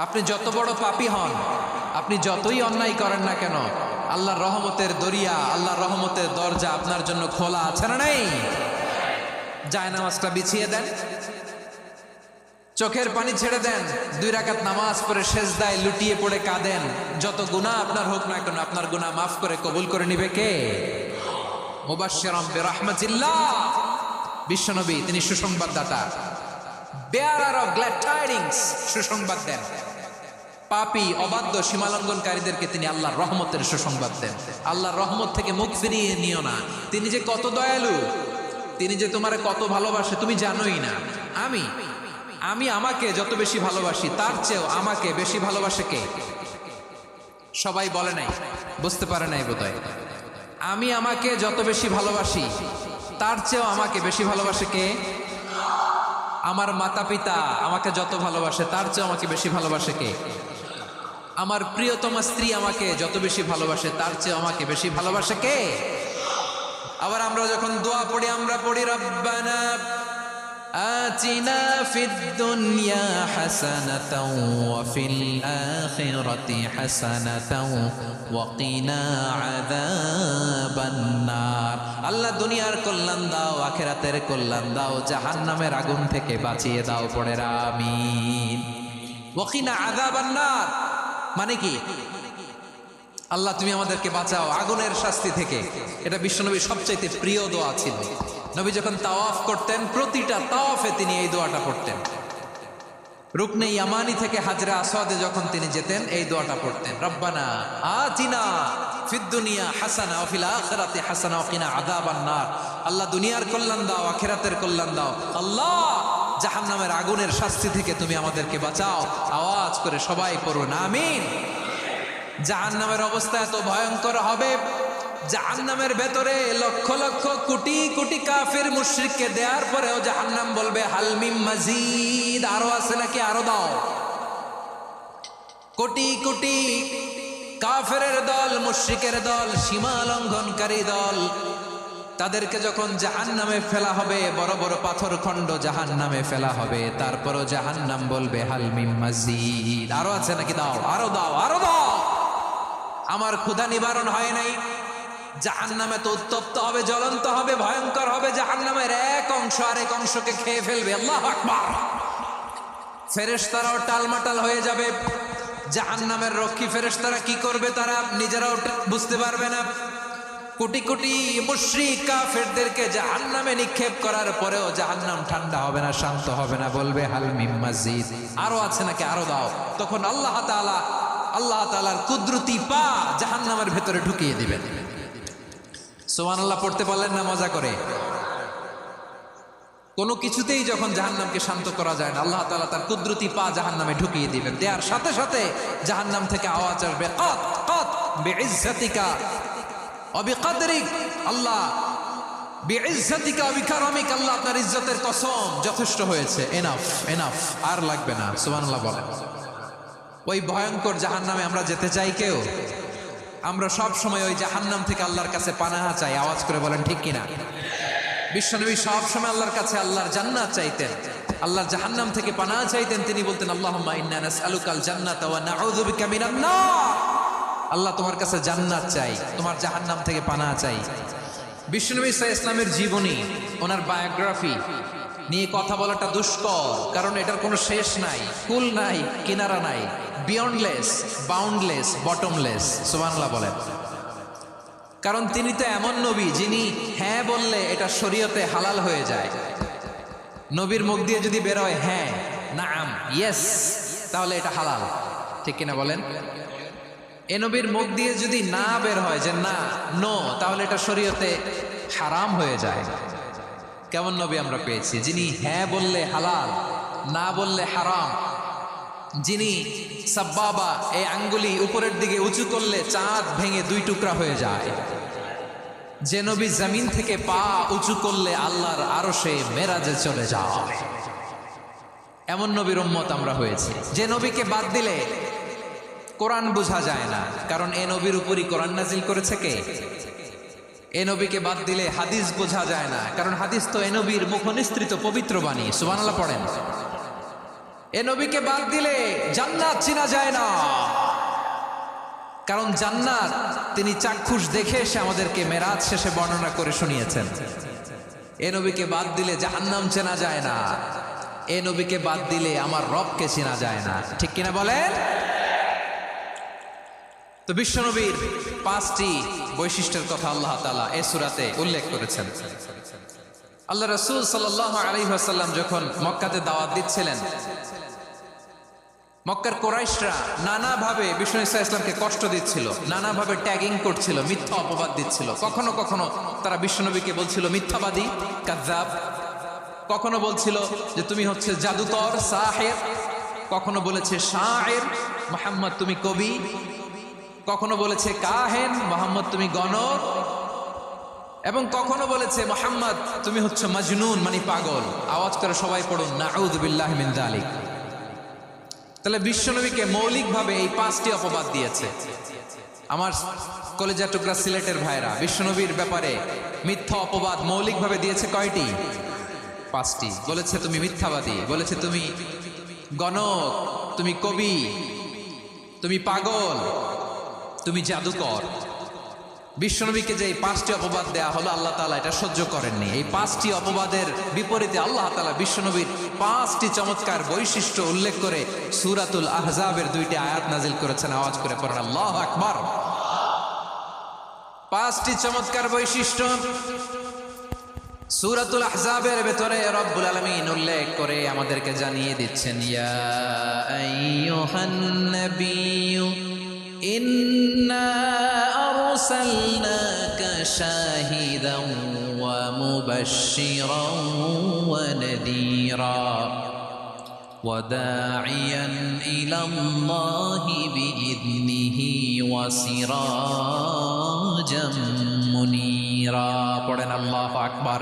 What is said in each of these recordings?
আপনি যত বড় পাপী হন, আপনি যতই অন্যায় করেন না কেন, আল্লাহর রহমতের দরিয়া, আল্লাহর রহমতের দরজা আপনার জন্য খোলা আছে না নেই? জায়নামাজটা বিছিয়ে দেন, চোখের পানি ছেড়ে দেন, 2 রাকাত নামাজ পড়ে সেজদায় লুটিয়ে পড়ে কাঁদেন। যত গুনাহ আপনার হোক না কেন, আপনার গুনাহ মাফ করে কবুল করে নিবে কে? মুবাশশিরাম বিরহমাতিল্লাহ, বিশ্বনবী তিনি সুসংবাদদাতা, বেয়ারার অফ গ্ল্যাড টাইডিংস, সুসংবাদ দেন। পাপী অবাধ্য সীমালঙ্ঘনকারীদেরকে তিনি আল্লাহর রহমতের সুসংবাদ দেন। আল্লাহর রহমত থেকে মুখ ফিরিয়ে নিও না। তিনি যে কত দয়ালু, তিনি যে তোমারে কত ভালোবাসে তুমি জানোই না। আমি আমাকে যত বেশি ভালোবাসি তার চেয়েও আমাকে বেশি ভালোবাসে কে? সবাই বলে নাই, বুঝতে পারে নাই বোধহয়। আমি আমাকে যত বেশি ভালোবাসি তার চেয়েও আমাকে বেশি ভালোবাসে কে? আমার মাতা পিতা আমাকে যত ভালোবাসে তার চেয়েও আমাকে বেশি ভালোবাসে কে? আমার প্রিয়তমা স্ত্রী আমাকে যত বেশি ভালোবাসে তার চেয়েও আমাকে বেশি ভালোবাসে কে? আবার আমরা যখন দোয়া পড়ি, আমরা পড়ি রব্বানা আতিনা ফিদ দুনিয়া হাসানাতাও ওয়া ফিল আখিরাতি হাসানাতাও ওয়া কিনা আযাবান নার। আল্লাহ দুনিয়ার কল্যাণ দাও, আখিরাতের কল্যাণ দাও, জাহান্নামের আগুন থেকে বাঁচিয়ে দাও। পড়ে আমিন। ওয়া কিনা আযাবান নার মানে কি? আল্লাহ তুমি আমাদেরকে বাঁচাও আগুনের শাস্তি থেকে। এটা বিশ্বনবীর সবচাইতে প্রিয় দোয়া ছিল। নবী যখন তাওয়াফ করতেন, প্রতিটা তাওয়াফে তিনি এই দোয়াটা পড়তেন। রুকনে ইয়ামানি থেকে হাজরে আসওয়াদে যখন তিনি যেতেন, এই দোয়াটা পড়তেন, রব্বানা আতিনা ফিদ দুনিয়া হাসানা ওয়া ফিল আখিরাতি হাসানা ওয়া কিনা আযাবান নার। আল্লাহ দুনিয়ার কল্যাণ দাও, আখিরাতের কল্যাণ দাও। আল্লাহ জাহান্নামের আগুনের শাস্তি থেকে তুমি আমাদেরকে বাঁচাও। আওয়াজ করে সবাই পড়ুন আমিন। জাহান্নামের অবস্থা এত ভয়ঙ্কর হবে, জাহান্নামের ভেতরে লক্ষ লক্ষ কোটি কোটি কাফির মুশরিককে দেওয়ার পরেও জাহান্নাম বলবে হাল মিন মাজিদ, আরো আছে নাকি, আরো দাও। কোটি কোটি কাফেরের দল, মুশরিকের দল, সীমা লঙ্ঘনকারী দল, তাদেরকে যখন জাহান্নামে ফেলা হবে, বড় বড় পাথর খণ্ড জাহান্নামে ফেলা হবে, তারপরও জাহান্নাম বলবে হাল মিন মাজিদ, আরো আছে নাকি, দাও, আরো দাও, আরো দাও। আমার ক্ষুধা নিবারণ হয় নাই। জাহান্নামে তো উত্তপ্ত হবে, জ্বলন্ত হবে, ভয়ঙ্কর হবে। জাহান্নামের এক অংশ আরেক অংশকে খেয়ে ফেলবে। আল্লাহু আকবার। ফেরেশতারাও টালমাটাল হয়ে যাবে। জাহান্নামের রক্ষী ফেরেশতারা কি করবে তারা নিজেরাও বুঝতে পারবে না। কোটি কোটি মুশরিক কাফেরদেরকে জাহান্নামে নিক্ষেপ করার পরেও জাহান্নাম ঠান্ডা হবে না, শান্ত হবে না, বলবে হাল মিন মাজিদ, আরো আছে নাকি, আরো দাও। তখন আল্লাহ তাআলার কুদরতি পা জাহান্নামের ভেতরে ঢুকিয়ে দিবেন। সুবহানাল্লাহ পড়তে পারলেন না মজা করে? কোনো কিছুতেই যখন জাহান্নামকে শান্ত করা যায় না, আল্লাহ তাআলা তার কুদরতি পা জাহান্নামে ঢুকিয়ে দিবেন। দেওয়ার সাথে সাথে জাহান্নাম থেকে আওয়াজ আসবে, কাত কাত বিইজ্জাতিকা ওয়া বিকদরিক। আল্লাহ বিইজ্জাতিকা ওয়া বিকারামিক, আল্লাহ আপনার ইজ্জতের কসম, যথেষ্ট হয়েছে, এনাফ এনাফ, আর লাগবে না। সুবহানাল্লাহ বলেন। ওই ভয়ঙ্কর জাহান্নামে আমরা যেতে চাই কেউ? আমরা সব সময় ওই জাহান্নাম থেকে আল্লাহর কাছে পানাহা চাই। আওয়াজ করে বলেন ঠিক কিনা? বিশ্বনবী সব সময় আল্লাহর কাছে আল্লাহর জান্নাত চাইতেন, আল্লাহর জাহান্নাম থেকে পানাহা চাইতেন। তিনি বলতেন আল্লাহুম্মা ইন্না নাসআলুকাল জান্নাতা ওয়া নাউযু বিকা মিনান নার। আল্লাহ তোমার কাছে জান্নাত চাই, তোমার জাহান্নাম থেকে পানাহা চাই। বিশ্বনবী সাল্লাল্লাহু আলাইহি ওয়াসাল্লামের জীবনী, ওনার বায়োগ্রাফি নিয়ে কথা বলাটা দুষ্কর, কারণ এটার কোনো শেষ নাই, কুল নাই, কিনারা নাই, বিয়ন্ডলেস, বাউন্ডলেস, বটমলেস। সুবহানাল্লাহ বলেন। কারণ তিনি তো এমন নবী যিনি হ্যাঁ বললে এটা শরীয়তে হালাল হয়ে যায়। নবীর মুখ দিয়ে যদি বের হয় হ্যাঁ, নাম, ইয়েস, তাহলে এটা হালাল, ঠিক কিনা বলেন? এ নবীর মুখ দিয়ে যদি না বের হয় যে না, নো, তাহলে এটা শরীয়তে হারাম হয়ে যায়। কেমন নবী আমরা পেয়েছি, যিনি হ্যাঁ বললে হালাল, না বললে হারাম, যিনি সাব্বাবা, এই আঙ্গুলি উপরের দিকে উঁচু করলে চাঁদ ভেঙে 2 টুকরা হয়ে যায়, যে নবী জমিন থেকে পা উঁচু করলে আল্লাহর আরশে মেরাজে চলে যায়, এমন নবীর উম্মত আমরা হয়েছি। যে নবীকে বাদ দিলে কোরআন বোঝা যায় না, কারণ এ নবীর উপরই কোরআন নাজিল করেছে কে? এ নবীকে বাদ দিলে হাদিস বোঝা যায় না, কারণ হাদিস তো এ নবীর মুখনিসৃত পবিত্র বাণী। সুবহানাল্লাহ পড়েন। এ নবীকে বাদ দিলে জান্নাত চিনা যায় না, কারণ জান্নাত তিনি চাক্ষুষ দেখে এসে আমাদেরকে মেরাজ শেষে বর্ণনা করে শুনিয়েছেন। এ নবীকে বাদ দিলে জাহান্নাম চেনা যায় না, এ নবীকে বাদ দিলে আমার রবকে চেনা যায় না, ঠিক কিনা বলেন? তো বিশ্বনবীর 5টি বৈশিষ্ট্যের কথা আল্লাহ তাআলা এই সূরাতে উল্লেখ করেছেন। আল্লাহ রাসূল সাল্লাল্লাহু আলাইহি ওয়াসাল্লাম যখন মক্কাতে দাওয়াত দিচ্ছিলেন, মক্কার কুরাইশরা নানাভাবে বিষ্ণু ঈসা ইসলামকে কষ্ট দিচ্ছিল, নানাভাবে ট্যাগিং করছিল, মিথ্যা অপবাদ দিচ্ছিল। কখনো কখনো তারা বিশ্বনবীকে বলছিল মিথ্যাবাদী, কাযযাব। কখনো বলছিল যে তুমি হচ্ছে জাদুকর, সাহির। কখনো বলেছে শায়ের, মুহাম্মদ তুমি কবি। কখনো বলেছে কাহেন, মুহাম্মদ তুমি গণক। এবং কখনো বলেছে মুহাম্মদ তুমি হচ্ছে মাজনুন, মানে পাগল। আওয়াজ করে সবাই পড়ুন নাউযু বিল্লাহি মিন যালিক। তাহলে বিশ্বনবীকে মৌলিকভাবে এই 5টি অপবাদ দিয়েছে। আমার কলেজা টুকরা সিলেটের ভাইরা, বিশ্বনবীর ব্যাপারে মিথ্যা অপবাদ মৌলিকভাবে দিয়েছে কয়টি? 5টি। বলেছে তুমি মিথ্যাবাদী, বলেছে তুমি গণক, তুমি কবি, তুমি পাগল, তুমি জাদুকর। বিশ্বনবীকে যে এই 5টি অপবাদ দেয়া হলো, আল্লাহ তাআলা এটা সহ্য করেননি। এই 5টি অপবাদের বিপরীতে আল্লাহ তাআলা বিশ্বনবীর 5টি চমৎকার বৈশিষ্ট্য উল্লেখ করে সূরাতুল আহজাবের 2টি আয়াত নাজিল করেছেন। আওয়াজ করে পড়েন আল্লাহু আকবার। 5টি চমৎকার বৈশিষ্ট্য সূরাতুল আহজাবের ভেতরে রব্বুল আলামিন উল্লেখ করে আমাদেরকে জানিয়ে দিচ্ছেন, ইয়া আইয়ুহান নাবিয়্যু ইন্না আরসালনাকা শাহিদান ওয়া মুবাশশিরান ওয়া নাযীরা ওয়া দাঈয়ান ইলাল্লাহি বিইذনিহি ওয়া সিরাজাম মুনীরা। পড়েন আল্লাহু আকবার।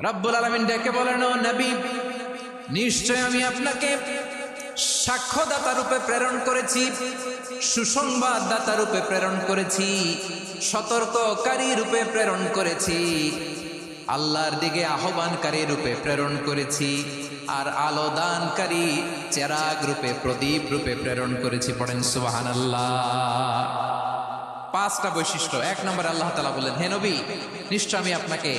রব্বুল আলামিন ডেকে বলেন, ও নবী, নিশ্চয় আমি আপনাকে সাক্ষ্যদাতা রূপে প্রেরণ করেছি, সুসংবাদদাতা রূপে প্রেরণ করেছি, সতর্ককারী রূপে প্রেরণ করেছি, আল্লাহর দিকে আহ্বানকারী রূপে প্রেরণ করেছি, আর আলো দানকারী চেরাগ রূপে, প্রদীপ রূপে প্রেরণ করেছি। পড়েন সুবহানাল্লাহ। 5টা বৈশিষ্ট্য। 1 নম্বরে আল্লাহ তাআলা বলেন, হে নবী, নিশ্চয় আমি আপনাকে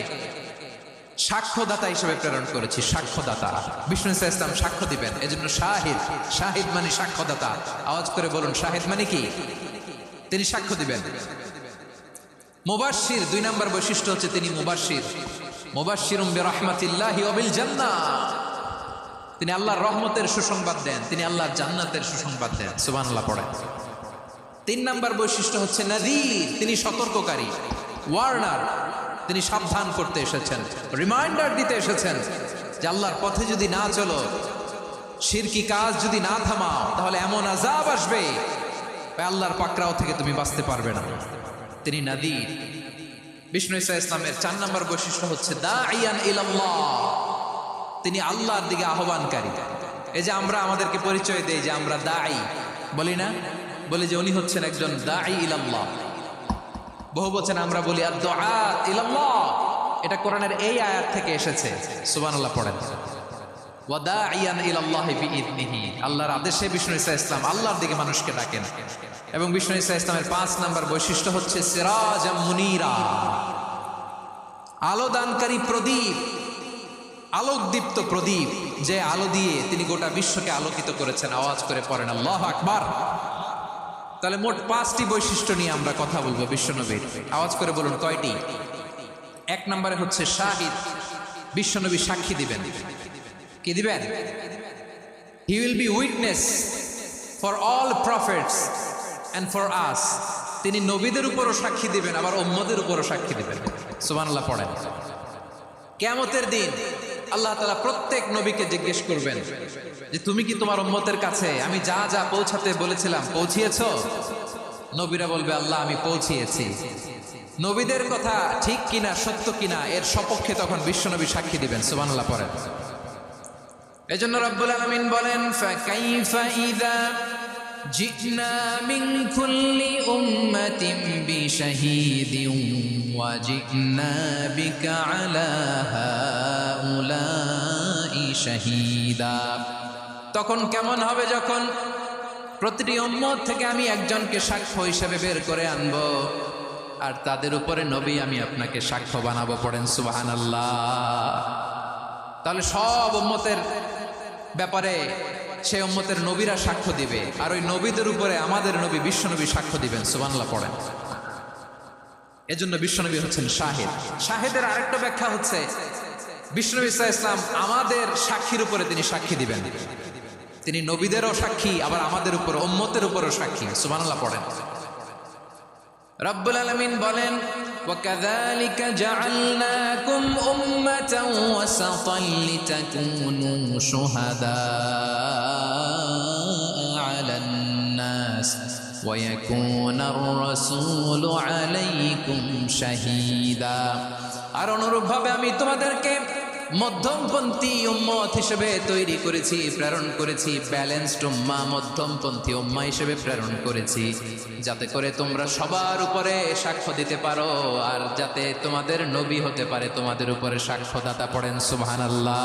সাক্ষ্যদাতা হিসেবে প্রেরণ করেছি। সাক্ষ্যদাতা, বিষ্ণু ঈসা ইসলাম সাক্ষ্য দিবেন, এজন্য শাহিদ। শাহিদ মানে সাক্ষ্যদাতা। আওয়াজ করে বলুন শাহিদ মানে কি? তিনি সাক্ষ্য দিবেন। মুবাশশির, 2 নম্বর বৈশিষ্ট্য হচ্ছে তিনি মুবাশশির। মুবাশশিরুম বিরাহমাতিল্লাহি ওয়া বিল জান্নাহ। তিনি আল্লাহর রহমতের সুসংবাদ দেন, তিনি আল্লাহর জান্নাতের সুসংবাদ দেন। সুবহানাল্লাহ পড়েন। 3 নম্বর বৈশিষ্ট্য হচ্ছে নাযীর, তিনি সতর্ককারী, ওয়ার্নার। তিনি সাবধান করতে এসেছেন, রিমাইন্ডার দিতে এসেছেন যে আল্লাহর পথে যদি না চলো, শিরকি কাজ যদি না থামাও, তাহলে এমন আযাব আসবে আল্লাহর পাকড়াও থেকে তুমি বাঁচতে পারবে না। তিনি নাযীর। বিষ্ণু ঈসা ইসলামের 4 নম্বর বৈশিষ্ট্য হচ্ছে দাঈয়ান ইলাল্লাহ, তিনি আল্লাহর দিকে আহ্বানকারী। এই যে আমরা আমাদেরকে পরিচয় দেই যে আমরা দাঈ, বলি না? বলি যে উনি হচ্ছেন একজন দাঈ ইলাল্লাহ। বহু বচন আমরা বলি আদ-দুআত ইলাল্লাহ। এটা কোরআনের এই আয়াত থেকে এসেছে। সুবহানাল্লাহ পড়েন। ওয়া দাঈয়ান ইলাল্লাহি বিইذনিহি, আল্লাহর আদেশে বিষ্ণু ঈসা ইসলাম আল্লাহর দিকে মানুষকে ডাকেন। এবং বিষ্ণু ঈসা ইসলামের 5 নম্বর বৈশিষ্ট্য হচ্ছে সিরাজাম মুনীরা, আলো দানকারী প্রদীপ, আলোকদীপ্ত প্রদীপ, যে আলো দিয়ে তিনি গোটা বিশ্বকে আলোকিত করেছেন। আওয়াজ করে পড়েন আল্লাহু আকবার। তাহলে মোট 5টি বৈশিষ্ট্য নিয়ে আমরা কথা বলবো বিশ্বনবীর। আওয়াজ করে বলুন কয়টি? 1 নম্বরে হচ্ছে শাহিদ, বিশ্বনবী সাক্ষী দিবেন। কি দিবেন? He will be witness for all prophets and for us. তিনি নবীদের উপরও সাক্ষী দিবেন, আবার উম্মতের উপরও সাক্ষী দিবেন। সুবহানাল্লাহ পড়েন। কিয়ামতের দিন আল্লাহ তাআলা প্রত্যেক নবীকে জিজ্ঞেস করবেন যে তুমি কি তোমার উম্মতের কাছে আমি যা যা পৌঁছাতে বলেছিলাম পৌঁছিয়েছো? নবীরা বলবে আল্লাহ আমি পৌঁছিয়েছি। নবীদের কথা ঠিক কিনা, সত্য কিনা, এর সপক্ষে তখন বিশ্বনবী সাক্ষী দিবেন। সুবহানাল্লাহ পড়েন। এজন্য রব্বুল আলামিন বলেন, ফাকাইফা ইযা জি'না মিন কুল্লি উম্মাতিন বিশাহীদিন ওয়া জি'না বিকা আলা হাউলাই শাহীদা। তখন কেমন হবে যখন প্রতিটি উম্মত থেকে আমি একজনকে সাক্ষ্য হিসেবে বের করে আনবো, আর তাদের উপরে নবী আমি আপনাকে সাক্ষ্য বানাবো। পড়েন সুবহানাল্লাহ। তাহলে সব উম্মতের ব্যাপারে সেই উম্মতের নবীরা সাক্ষ্য দিবে, আর ওই নবীদের উপরে আমাদের নবী বিশ্বনবী সাক্ষ্য দিবেন। সুবহানাল্লাহ পড়েন। এজন্য বিশ্বনবী হচ্ছেন শাহিদ। শাহিদের আরেকটা ব্যাখ্যা হচ্ছে বিশ্বনবী সাল্লাল্লাহু আলাইহি ওয়াসাল্লাম আমাদের সাক্ষীর উপরে তিনি সাক্ষী দিবেন। তিনি নবীদেরও সাক্ষী, আবার আমাদের উপর উম্মতের উপরও সাক্ষী। সুবহানাল্লাহ পড়েন। রব্বুল আলামিন বলেন, وَكَذَلِكَ جَعَلْنَاكُمْ أُمَّةً وَسَطًا لِتَكُونُوا شُهَدَاءَ عَلَى النَّاسِ وَيَكُونَ الرَّسُولُ عَلَيْكُمْ شَهِيدًا। আর অনুরূপভাবে আমি তোমাদেরকে মধ্যমপন্থী উম্মত হিসেবে তৈরি করেছি, প্রেরণ করেছি। ব্যালেন্সড উম্মাহ, মধ্যমপন্থী উম্মাহ হিসেবে প্রেরণ করেছি, যাতে করে তোমরা সবার উপরে সাক্ষ্য দিতে পারো, আর যাতে তোমাদের নবী হতে পারে তোমাদের উপরে সাক্ষ্যদাতা। পড়েন সুবহানাল্লাহ।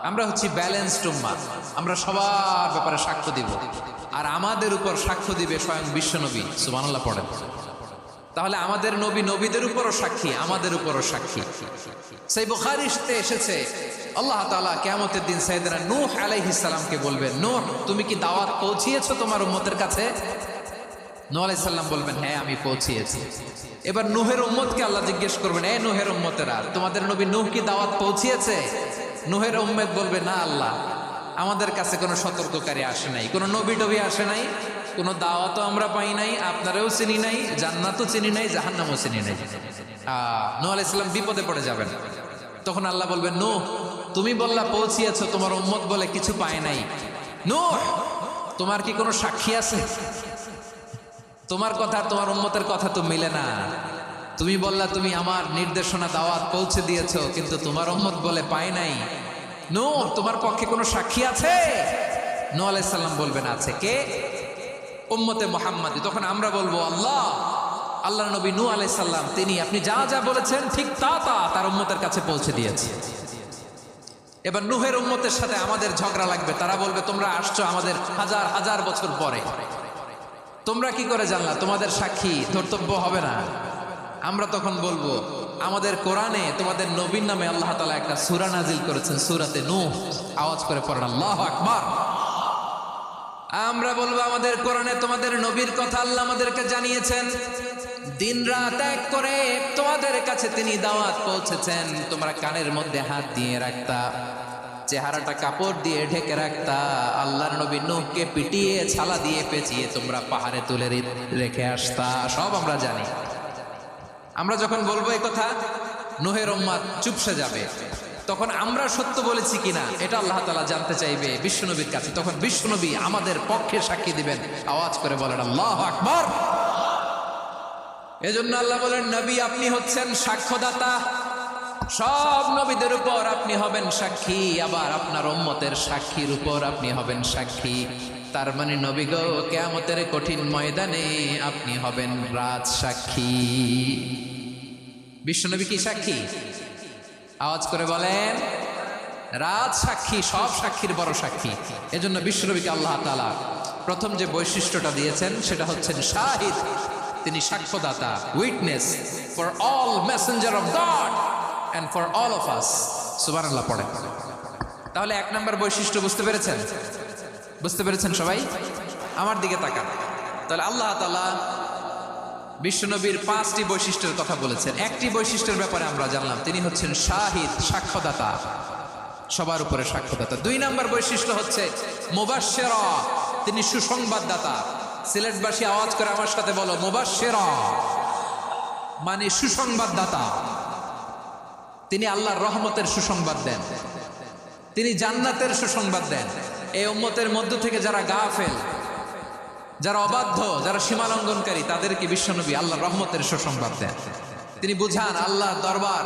আমরা হচ্ছি ব্যালেন্সড উম্মাহ, আমরা সবার ব্যাপারে সাক্ষ্য দিব, আর আমাদের উপর সাক্ষ্য দিবে স্বয়ং বিশ্বনবী। সুবহানাল্লাহ পড়েন। তাহলে আমাদের নবী নবীদের উপরও সাক্ষী, আমাদের উপরও সাক্ষী। সেই বুখারীতে এসেছে আল্লাহ তাআলা কিয়ামতের দিন সাইয়েদনা নূহ আলাইহিস সালামকে বলবেন, নূহ তুমি কি দাওয়াত পৌঁছিয়েছো তোমার উম্মতের কাছে? নূহ আলাইহিস সালাম বলবেন, হ্যাঁ আমি পৌঁছিয়েছি। এবার নূহের উম্মতকে আল্লাহ জিজ্ঞেস করবেন, এই নূহের উম্মতেরা, তোমাদের নবী নূহ কি দাওয়াত পৌঁছিয়েছে? নূহের উম্মত বলবে, না আল্লাহ, আমাদের কাছে কোনো সতর্ককারী আসে নাই, কোনো নবী টবি আসে নাই, কোনো দাওয়াতও আমরা পাই নাই, আপনারাও চিনি নাই, জান্নাতও চিনি নাই, জাহান্নামও চিনি নাই। নূহ আলাইহিস সালাম বিপদে পড়ে যাবেন। তখন আল্লাহ বলবেন, নূহ তুমি বললা পৌঁছিয়েছো, তোমার উম্মত বলে কিছু পায় নাই। নূহ তোমার কি কোনো সাক্ষী আছে? তোমার কথা তোমার উম্মতের কথা তো মিলে না। তুমি বললা তুমি আমার নির্দেশনা দাওয়াত পৌঁছে দিয়েছো, কিন্তু তোমার উম্মত বলে পায় নাই। নূহ তোমার পক্ষে কোনো সাক্ষী আছে? নূহ আলাইহিস সালাম বলবেন, আছে। কে? উম্মতে মুহাম্মাদি। তখন আমরা বলবো, আল্লাহর নবী নূহ আলাইহিস সালাম তিনি আপনি যা যা বলেছেন ঠিক তা তার উম্মতের কাছে পৌঁছে দিয়েছে। এবার নূহের উম্মতের সাথে আমাদের ঝগড়া লাগবে। তারা বলবে, তোমরা আসছো আমাদের হাজার হাজার বছর পরে, তোমরা কি করে জানলা? তোমাদের সাক্ষী ধর্তব্য হবে না। আমরা তখন বলবো, আমাদের কোরআনে তোমাদের নবীর নামে আল্লাহ তাআলা একটা সূরা নাজিল করেছেন, সূরাতে নূহ। আওয়াজ করে পড়েন আল্লাহু আকবার। আমরা বলবো, আমাদের কোরআনে তোমাদের নবীর কথা আল্লাহ আমাদেরকে জানিয়েছেন, দিন রাত এক করে তোমাদের কাছে তিনি দাওয়াত পৌঁছেছেন। তোমরা কানের মধ্যে হাত দিয়ে রাখতা, চেহারাটা কাপড় দিয়ে ঢেকে রাখতা, আল্লাহর নবী নূহকে পিটিয়ে ছালা দিয়ে পেঁচিয়ে তোমরা পাহাড়ে তুলে রেখে আসতা। সব আমরা জানি। আমরা যখন বলবো এই কথা, নূহের উম্মত চুপসে যাবে। তখন আমরা সত্য বলেছি কিনা এটা আল্লাহ তাআলা জানতে চাইবে বিশ্বনবীর কাছে। তখন বিশ্বনবী আমাদের পক্ষে সাক্ষী দিবেন। আওয়াজ করে বলেন আল্লাহু আকবার। এজন্য আল্লাহ বলেন, নবী আপনি হচ্ছেন সাক্ষ্যদাতা, সব নবীদের উপর আপনি হবেন সাক্ষী, আবার আপনার উম্মতের সাক্ষীর উপর আপনি হবেন সাক্ষী। তার মানে নবী গো, কিয়ামতের কঠিন ময়দানে আপনি হবেন রাজ সাক্ষী। বিশ্বনবী কি সাক্ষী? আওয়াজ করে বলেন, রাজ সাক্ষী, সব সাক্ষীর বড় সাক্ষী। এজন্য বিশ্বনবীকে আল্লাহ তাআলা প্রথম যে বৈশিষ্ট্যটা দিয়েছেন সেটা হচ্ছেন শাহিদ। তিনি সাক্ষ্যদাতা, witness for all messenger of god and for all of us. সুবহানাল্লাহ পড়েন। তাহলে এক নম্বর বৈশিষ্ট্য বুঝতে পেরেছেন? বুঝতে পেরেছেন সবাই? আমার দিকে তাকান। তাহলে আল্লাহ তাআলা বিশ্বনবীর 5টি বৈশিষ্ট্যের কথা বলেছেন। একটি বৈশিষ্ট্যের ব্যাপারে আমরা জানলাম, তিনি হচ্ছেন শাহিদ, সাক্ষ্যদাতা, সবার উপরে সাক্ষ্যদাতা। 2 নম্বর বৈশিষ্ট্য হচ্ছে মুবাশশিরা, তিনি সুসংবাদদাতা। সিলেটবাসী আওয়াজ করে আমার সাথে বলো, মুবাশশিরা মানে সুসংবাদদাতা। তিনি আল্লাহর রহমতের সুসংবাদ দেন, তিনি জান্নাতের সুসংবাদ দেন। এই উম্মতের মধ্য থেকে যারা গাফেল, যারা অবাধ্য, যারা সীমালঙ্ঘনকারী, তাদেরকে বিশ্বনবী আল্লাহর রহমতের সুসংবাদ দেন। তিনি বুঝান আল্লাহর দরবার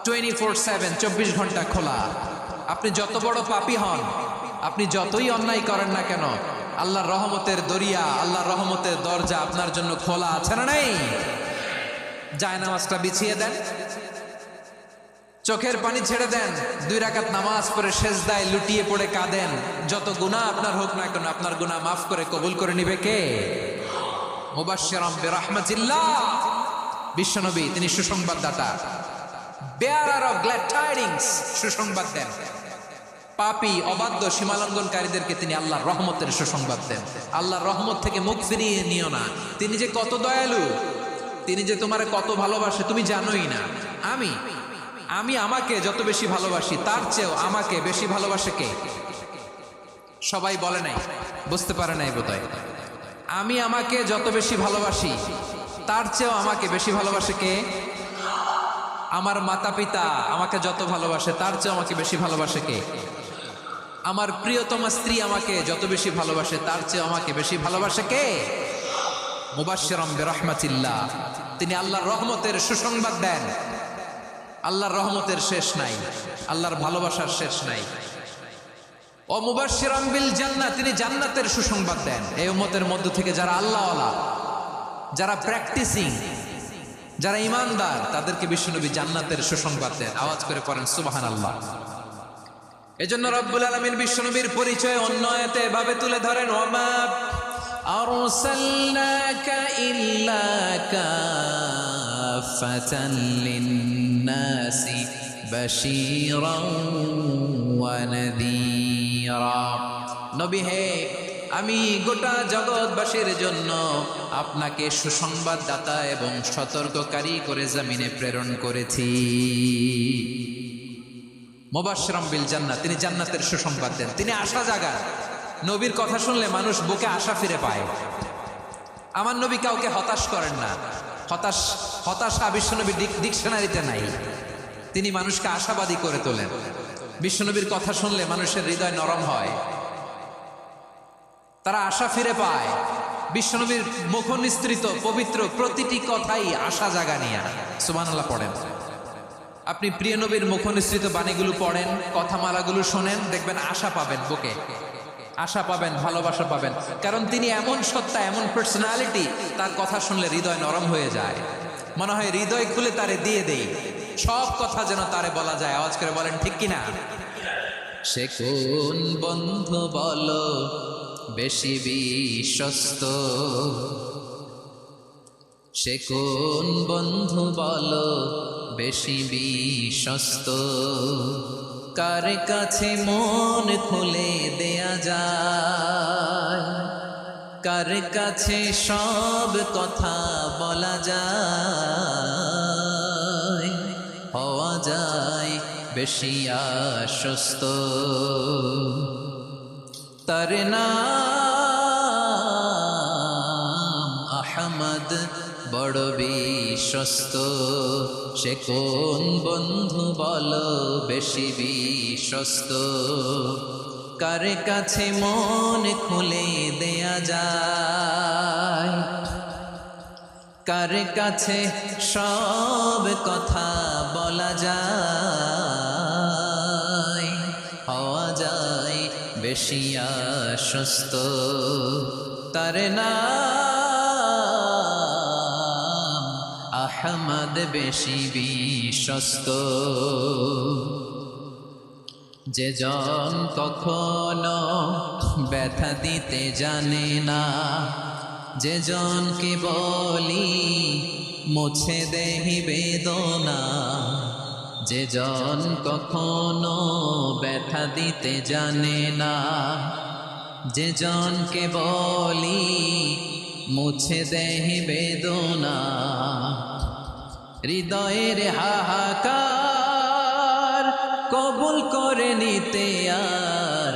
24/7, 24 ঘন্টা খোলা। আপনি যত বড় পাপী হন, আপনি যতই অন্যায় করেন না কেন, আল্লাহর রহমতের দরিয়া, আল্লাহর রহমতের দরজা আপনার জন্য খোলা আছে না নেই? জায়নামাজটা বিছিয়ে দেন, চোখের পানি ছেড়ে দেন, 2 রাকাত নামাজ পড়ে সেজদায় লুটিয়ে পড়ে কাঁদেন, যত গুনাহ আপনার হোক না কেন আপনার গুনাহ মাফ করে কবুল করে নিবে কে? মুবাশশিরাম বিরহমাতিল্লাহ। বিশ্বনবী তিনি সুসংবাদদাতা, বেয়ারার অফ গ্ল্যাড টাইডিংস, সুসংবাদ দেন। পাপী অবাধ্য সীমালঙ্ঘনকারীদেরকে তিনি আল্লাহর রহমতের সুসংবাদ দেন। আল্লাহর রহমত থেকে মুখ ফিরিয়ে নিও না। তিনি যে কত দয়ালু, তিনি যে তোমারে কত ভালোবাসে তুমি জানোই না। আমি আমাকে যত বেশি ভালোবাসি তার চেয়েও আমাকে বেশি ভালোবাসে কে? সবাই বলে নাই, বুঝতে পারে নাই বোধহয়। আমি আমাকে যত বেশি ভালোবাসি তার চেয়েও আমাকে বেশি ভালোবাসে কে? আমার মাতা পিতা আমাকে যত ভালোবাসে তার চেয়েও আমাকে বেশি ভালোবাসে কে? আমার প্রিয়তমা স্ত্রী আমাকে যত বেশি ভালোবাসে তার চেয়েও আমাকে বেশি ভালোবাসে কে? মুবাশশিরাম বিরহমাতিল্লাহ। তিনি আল্লাহর রহমতের সুসংবাদ দেন। আল্লাহর রহমতের শেষ নাই, আল্লাহর ভালোবাসার শেষ নাই। ও মুবাশশিরাম বিল জান্নাহ, তিনি জান্নাতের সুসংবাদ দেন। এই উম্মতের মধ্য থেকে যারা আল্লাহওয়ালা, যারা প্র্যাকটিসিং, যারা ইমানদার, তাদেরকে বিশ্বনবী জান্নাতের সুসংবাদ দেন। আওয়াজ করে পড়েন সুবহানাল্লাহ। এজন্য রব্বুল আলামিন বিশ্বনবীর পরিচয় অন্য আয়াতে এভাবে তুলে ধরেন, ওয়ামা আরসালনাকা ইল্লা কাফাতান লিন-নাসি বাশীরান ওয়া নাযীরা। নবী হে, আমি গোটা জগৎবাসীর জন্য আপনাকে সুসংবাদদাতা এবং সতর্ককারী করে জমিনে প্রেরণ করেছি। মুবাশশিরাম বিল জান্নাহ, তিনি জান্নাতের সুসংবাদ দেন। তিনি আশা জাগান। নবীর কথা শুনলে মানুষ বুকে আশা ফিরে পায়। আমার নবী কাউকে হতাশ করেন না। হতাশা বিশ্বনবীর ডিকশনারিতে নাই। তিনি মানুষকে আশাবাদী করে তোলেন। বিশ্বনবীর কথা শুনলে মানুষের হৃদয় নরম হয়, তারা আশা ফিরে পায়। বিশ্বনবীর মুখ নিঃসৃত পবিত্র প্রতিটি কথাই আশা জাগানিয়া। সুবহানাল্লাহ পড়েন। আপনি প্রিয় নবীর মুখ নিঃসৃত বাণীগুলো পড়েন, কথামালাগুলো শোনেন, দেখবেন আশা পাবেন, বুকে আশা পাবেন, ভালোবাসা পাবেন। কারণ তিনি এমন সত্তা, এমন পার্সোনালিটি, তার কথা শুনলে হৃদয় নরম হয়ে যায়। মনে হয় হৃদয় খুলে তারে দিয়ে দেই, সব কথা যেন তারে বলা যায়। আওয়াজ করে বলেন ঠিক কিনা? সে কোন বন্ধু বলো বেশি বিশ্বস্ত? সে কোন বন্ধু বলো বেশি বিশ্বস্ত? কার কাছে মন খুলে দেয়া যায়? কার কাছে সব কথা বলা যায়? হওয়া যায় বেশি আশ্বস্ত। তার নাম আহমদ, বড় বিশ্বস্ত। সে কোন বন্ধু বলো বেশি বিশ্বস্ত? কার কাছে মন খুলে দেয়া যায়? কার কাছে সব কথা বলা যায়? হওয়া যায় বেশি আশ্বস্ত। তার নাম আহমদ, বেশি বিশ্বস্ত। যে জন কখনো ব্যথা দিতে জানে না, যে জনকে বলি মুছে দেহি বেদনা, যে জন কখনো ব্যথা দিতে জানে না, যে জনকে বলি মুছে দেহি বেদনা, হৃদয়ের হাহাকার কবুল করে নিতে আর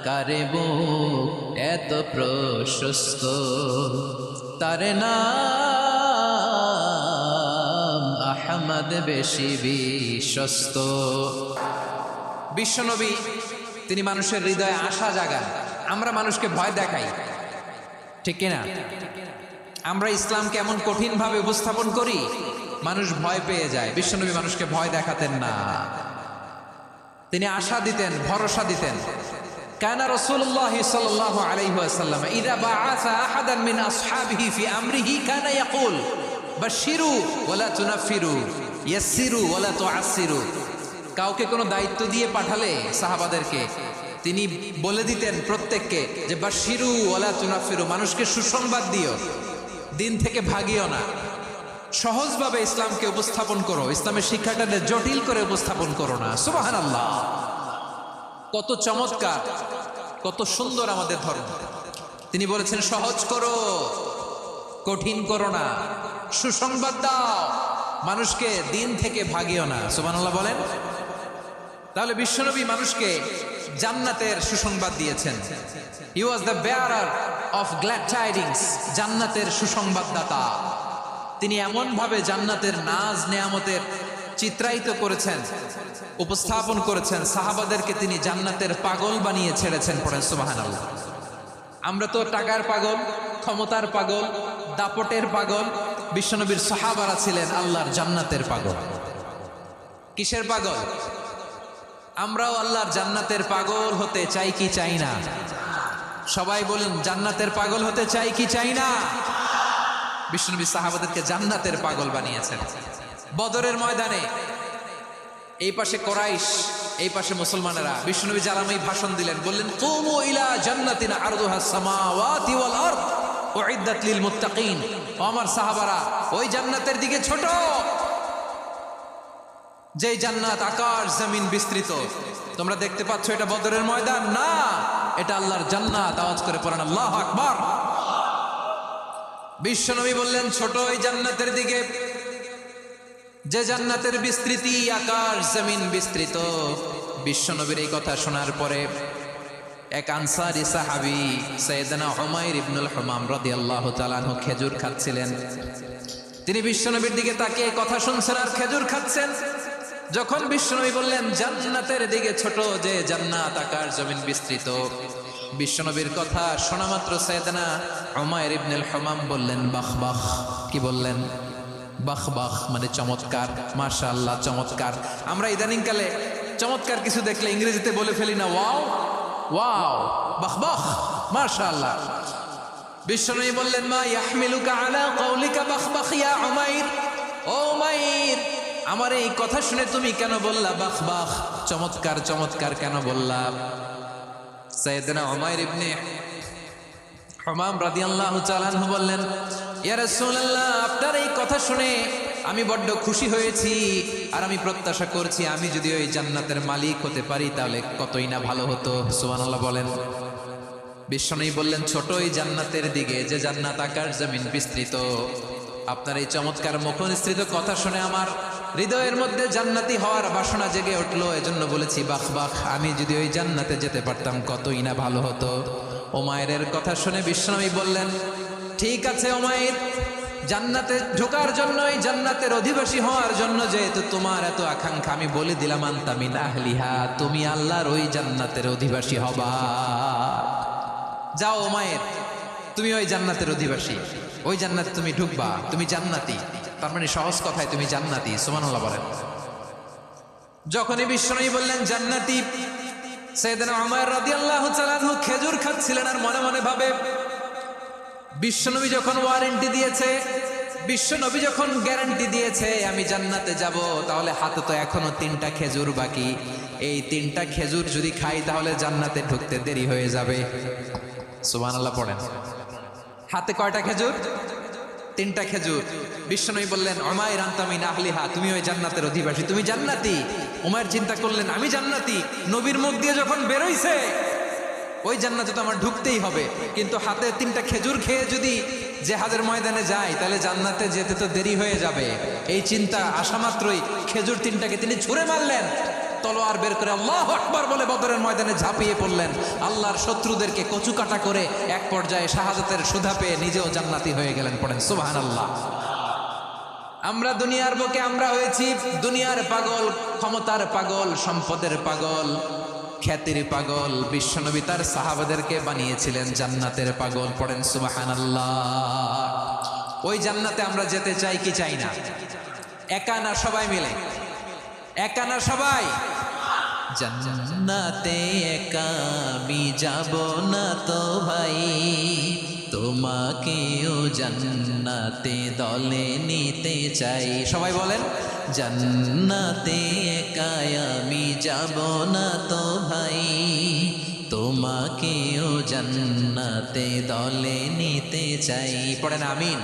কারে বুক এত প্রশস্ত? তার নাম আহমদ, বেশি বিশ্বস্ত। বিশ্বনবী তিনি মানুষের হৃদয়ে আশা জাগান। আমরা মানুষকে ভয় দেখাই, ঠিক কিনা? আমরা ইসলামকে এমন কঠিন ভাবে উপস্থাপন করি, মানুষ ভয় পেয়ে যায়। বিশ্বনবী মানুষকে ভয় দেখাতেন না, তিনি আশা দিতেন, ভরসা দিতেন। কানা রাসূলুল্লাহ সাল্লাল্লাহু আলাইহি ওয়াসাল্লাম ইযা বাআসা আহাদান মিন আসহাবিহি ফি আমরিহি কানা ইয়াকুল বাশশিরু ওয়া লা তুনাফিরু, ইয়াসসিরু ওয়া লা তুআসসিরু। কাউকে কোনো দায়িত্ব দিয়ে পাঠালে সাহাবাদেরকে তিনি বলে দিতেন প্রত্যেককে যে বাশিরু ওয়ালা তুনাফিরু, মানুষকে সুসংবাদ দিও, দিন থেকে ভাগিও না, সহজভাবে ইসলামকে উপস্থাপন করো, ইসলামের শিক্ষাটাকে জটিল করে উপস্থাপন করো না। সুবহানাল্লাহ, কত চমৎকার, কত সুন্দর আমাদের ধর্ম। তিনি বলেছেন সহজ করো, কঠিন করো না, সুসংবাদ দাও, মানুষকে দিন থেকে ভাগিও না। সুবহানাল্লাহ বলেন। তাহলে বিশ্বনবী মানুষকে জান্নাতের সুসংবাদ দিয়েছেন। He was the bearer of glad tidings, জান্নাতের সুসংবাদদাতা। তিনি এমন ভাবে জান্নাতের নাজ নেয়ামতের চিত্রায়িত করেছেন, উপস্থাপন করেছেন, সাহাবাদেরকে তিনি জান্নাতের পাগল বানিয়ে ছেড়েছেন। পড়েন সুবহানাল্লাহ। আমরা তো টাকার পাগল, ক্ষমতার পাগল, দাপটের পাগল। বিশ্বনবীর সাহাবারা ছিলেন আল্লাহর জান্নাতের পাগল। কিসের পাগল? আমরাও আল্লাহর জান্নাতের পাগল হতে চাই কি চাই না? সবাই বলেন, জান্নাতের পাগল হতে চাই কি চাই না? বিশ্বনবী সাহাবাদেরকে জান্নাতের পাগল বানিয়েছেন। বদরের ময়দানে এই পাশে কোরাইশ, এই পাশে মুসলমানেরা। বিশ্বনবী জালামাই ভাষণ দিলেন, বললেন কুমু ইলা জান্নাতিন আরদুহাস সামাওয়াতি ওয়াল আরদ উইদ্দাত লিল মুত্তাকিন। ও আমার সাহাবারা, ওই জান্নাতের দিকে ছোট, যে জান্নাত আকাশ জমিন বিস্তৃত। তোমরা দেখতে পাচ্ছ এটা বদরের ময়দান না, এটা আল্লাহর জান্নাত। আওয়াজ করে পড়েন আল্লাহু আকবার। বিশ্বনবী বললেন ছোট ওই জান্নাতের দিকে, যে জান্নাতের বিস্তৃতি আকাশ জমিন বিস্তৃত। বিশ্বনবীর এই কথা শোনার পরে এক আনসারী সাহাবী সাইয়েদনা উমাইর ইবনুল হুমাম রাদিয়াল্লাহু তাআলা আনহু খেজুর খাচ্ছিলেন। তিনি বিশ্বনবীর দিকে তাকিয়ে কথা শুনছেন আর খেজুর খাচ্ছেন। যখন বিশ্বনবী বললেন জান্নাতের দিকে ছোট, যে জান্নাত আকাশ জমিন বিস্তৃত, বিশ্বনবীর কথা শোনা মাত্র সাইয়েদনা উমাইর ইবনুল হুমাম বললেন বাহ বাহ। কি বললেন? বাহ বাহ, মানে চমৎকার, মাশাআল্লাহ, চমৎকার। আমরা ইদানিং কালে চমৎকার কিছু দেখলে ইংরেজিতে বলে ফেলি না ওয়াও ওয়াও, বাহ বাহ, মাশাআল্লাহ। বিশ্বনবী বললেন মা ইয়াহমিলুকা আলা কওলিকা বাহ বাহ ইয়া উমাইর। ও উমাইর, আমার এই কথা শুনে তুমি কেন বললা বাহ বাহ, চমৎকার চমৎকার কেন বললা? সাইয়েদনা উমাইর ইবনে হুমাম রাদিয়াল্লাহু তাআলা আনহু বললেন ইয়া রাসূলুল্লাহ, আপনার এই কথা শুনে আমি বড্ড খুশি হয়েছি, আর আমি প্রত্যাশা করছি আমি যদি ওই জান্নাতের মালিক হতে পারি তাহলে কতই না ভালো হতো। সুবহানাল্লাহ বলেন। বিশ্বনবী বললেন ছোট ওই জান্নাতের দিকে, যে জান্নাত আকাশ জমিন বিস্তৃত। আপনার এই চমৎকার মুখনিসৃত কথা শুনে আমার হৃদয়ের মধ্যে জান্নাতি হওয়ার বাসনা জেগে উঠলো, এজন্য বলেছি বাহ বাহ, আমি যদি ওই জান্নাতে যেতে পারতাম কতই না ভালো হতো। উমাইরের কথা শুনে বিশ্বনবী বললেন ঠিক আছে উমাইর, জান্নাতে ঢোকার জন্য, এই জান্নাতের অধিবাসী হওয়ার জন্য যেহেতু তোমার এত আকাঙ্ক্ষা, আমি বলে দিলাম আনতা মিন আহলিহা, তুমি আল্লাহর ওই জান্নাতের অধিবাসী হবা। যাও উমাইর, তুমি ওই জান্নাতের অধিবাসী, ওই জান্নাতে তুমি ঢুকবা, তুমি জান্নাতি। তার মানে সহজ কথায় তুমি জান্নাতি। সুবহানাল্লাহ বলেন। যখনই বিশ্বনবী বললেন জান্নাতি, সাইয়েদনা উমাইর রাদিয়াল্লাহু তাআলা আনহু খেজুর খাচ্ছিলেন আর মনে মনে ভাবে বিশ্বনবী যখন ওয়ারেন্টি দিয়েছে, বিশ্বনবী যখন গ্যারান্টি দিয়েছে আমি জান্নাতে যাব, তাহলে হাতে তো এখনো 3টা খেজুর বাকি। এই 3টা খেজুর যদি খাই তাহলে জান্নাতে ঢুকতে দেরি হয়ে যাবে। সুবহানাল্লাহ পড়েন। হাতে কয়টা খেজুর? 3টা খেজুর। বিশ্বনবী বললেন উমাইর আনতা মিন আহলিহা, তুমি ওই জান্নাতের অধিবাসী, তুমি জান্নাতি। উমাইর চিন্তা করলেন আমি জান্নাতি, নবীর মুখ দিয়ে যখন বেরোইছে ওই জান্নাতে তো আমার ঢুকতেই হবে, কিন্তু হাতে 3টা খেজুর খেয়ে যদি জিহাদের ময়দানে যাই তাহলে জান্নাতে যেতে তো দেরি হয়ে যাবে। এই চিন্তা আসা মাত্রই খেজুর 3টাকে তিনি ছুঁড়ে মারলেন, তলোয়ার বের করে আল্লাহু আকবার বলে বদরের ময়দানে ঝাঁপিয়ে পড়লেন। আল্লাহর শত্রুদেরকে কচুকাটা করে এক পর্যায়ে শাহাদাতের সুধা পেয়ে নিজেও জান্নাতি হয়ে গেলেন। পড়েন সুবহানাল্লাহ। আমরা দুনিয়ার বুকে আমরা হয়েছি দুনিয়ার পাগল, ক্ষমতার পাগল, সম্পদের পাগল, খ্যাতির পাগল। বিশ্বনবী তার সাহাবাদেরকে বানিয়েছিলেন জান্নাতের পাগল। পড়েন সুবহানাল্লাহ। ওই জান্নাতে আমরা যেতে চাই কি চাই না? একা না সবাই মিলে? একা না সবাই? জান্নাতে একা আমি যাব না তো ভাই, তোমাকেও জান্নাতে দলে নিতে চাই। সবাই বলেন জান্নাতে একাই আমি যাব না তো ভাই, তোমাকেও জান্নাতে দলে নিতে চাই। পড়েন আমিন।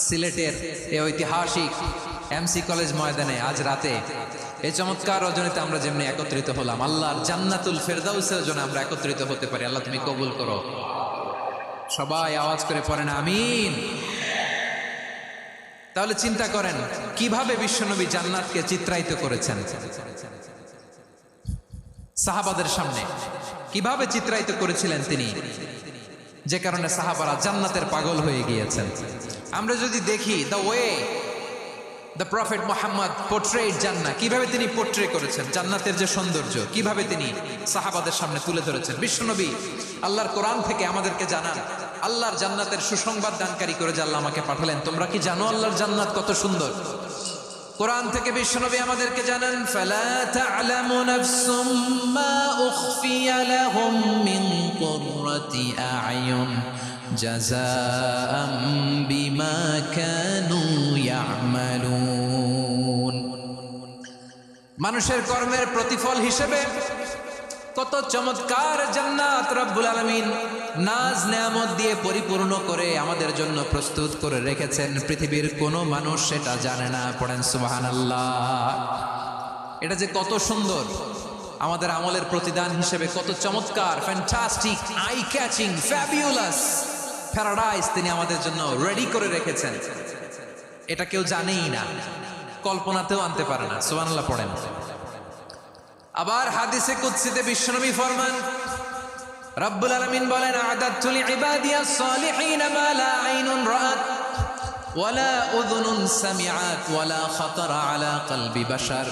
সিলেটের এই ঐতিহাসিক এমসি কলেজ ময়দানে আজ রাতে এই চমৎকার রজনীতে আমরা যেমনি একত্রিত হলাম, আল্লাহর জান্নাতুল ফেরদাউসের জন্য আমরা একত্রিত হতে পারি। আল্লাহ তুমি কবুল করো। সবাই আওয়াজ করে পড়েন আমিন। তাহলে চিন্তা করেন কিভাবে বিশ্বনবী জান্নাতকে চিত্রায়িত করেছেন সাহাবাদের সামনে, কিভাবে চিত্রায়িত করেছিলেন তিনি, যে কারণে সাহাবারা জান্নাতের পাগল হয়ে গিয়েছেন। আমরা যদি দেখি the way the prophet Muhammad portrait জান্নাত, কিভাবে তিনি পোর্ট্রে করেছেন জান্নাতের যে সৌন্দর্য, কিভাবে তিনি সাহাবাদের সামনে তুলে ধরেছেন। বিশ্বনবী আল্লাহর কোরআন থেকে আমাদেরকে জানান, আল্লাহর জান্নাতের সুসংবাদ দানকারী করে যে আল্লাহ আমাকে পাঠালেন। তোমরা কি জানো আল্লাহর জান্নাত কত সুন্দর? কোরআন থেকে বিশ্বনবী আমাদেরকে জানান, ফালা তা'লামু নাফসুম মা উখফিয়া লাহুম মিন কুররাতি আ'য়ুন জাযাআম বিমা কানু ইয়া'মালুন। মানুষের কর্মের প্রতিফল হিসেবে কত চমৎকার জান্নাত রব্বুল আলামিন নাজ নেয়ামত দিয়ে পরিপূর্ণ করে আমাদের জন্য প্রস্তুত করে রেখেছেন। পৃথিবীর কোনো মানুষ সেটা জানে না। পড়েন সুবহানাল্লাহ। এটা যে কত সুন্দর, আমাদের আমলের প্রতিদান হিসেবে কত চমৎকার, fantastic, eye catching, fabulous paradise তিনি আমাদের জন্য রেডি করে রেখেছেন। এটা কেউ জানেই না, কল্পনাতেও আনতে পারে না। সুবহানাল্লাহ পড়েন। আবার হাদিসে কুদসিতে বিশ্বনবী ফরমান, রব্বুল আলামিন বলেন, আ'দাতু লিইবাদিয়াস সালিহিন মা লা আইনুন রাআত ওয়ালা উযুনুন সামিআত ওয়ালা খাতারা আলা কলবি বাশার।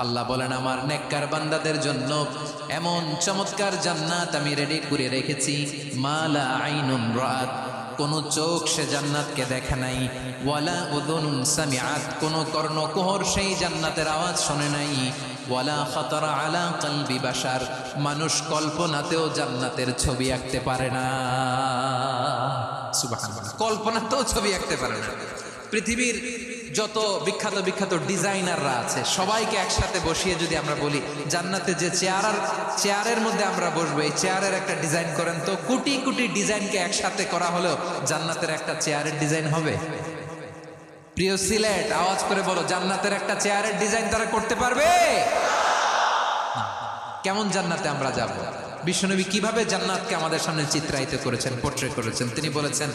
আল্লাহ বলেন, আমার নেককার বান্দাদের জন্য এমন চমৎকার জান্নাত আমি রেডি করে রেখেছি, মা লা আইনুন রাআত, কোন চোখ সে জান্নাতকে দেখে নাই, ওয়ালা উযুনুন সামিআত, কোন কর্ণকুহর সেই জান্নাতের আওয়াজ শোনে নাই, ওয়ালা খাতারা আলা কলবি বাশার, মানুষ কল্পনাতেও জান্নাতের ছবি আঁকতে পারে না। সুবহানাল্লাহ, কল্পনাতেও ছবি আঁকতে পারে না। পৃথিবীর যত বিখ্যাত বিখ্যাত ডিজাইনাররা আছে সবাইকে একসাথে বসিয়ে যদি আমরা বলি জান্নাতে যে চেয়ারের মধ্যে আমরা বসবো, এই চেয়ারের একটা ডিজাইন করেন তো, কোটি কোটি ডিজাইনকে একসাথে করা হলেও জান্নাতের একটা চেয়ারের ডিজাইন হবে? প্রিয় সিলেট, আওয়াজ করে বলো, জান্নাতের একটা চেয়ারের ডিজাইন তারা করতে পারবে? কেমন জান্নাতে আমরা যাব? বিশ্বনবী কিভাবে জান্নাতকে আমাদের সামনে চিত্রায়িত করেছেন, পোর্ট্রে করেছেন। তিনি বলেছেন,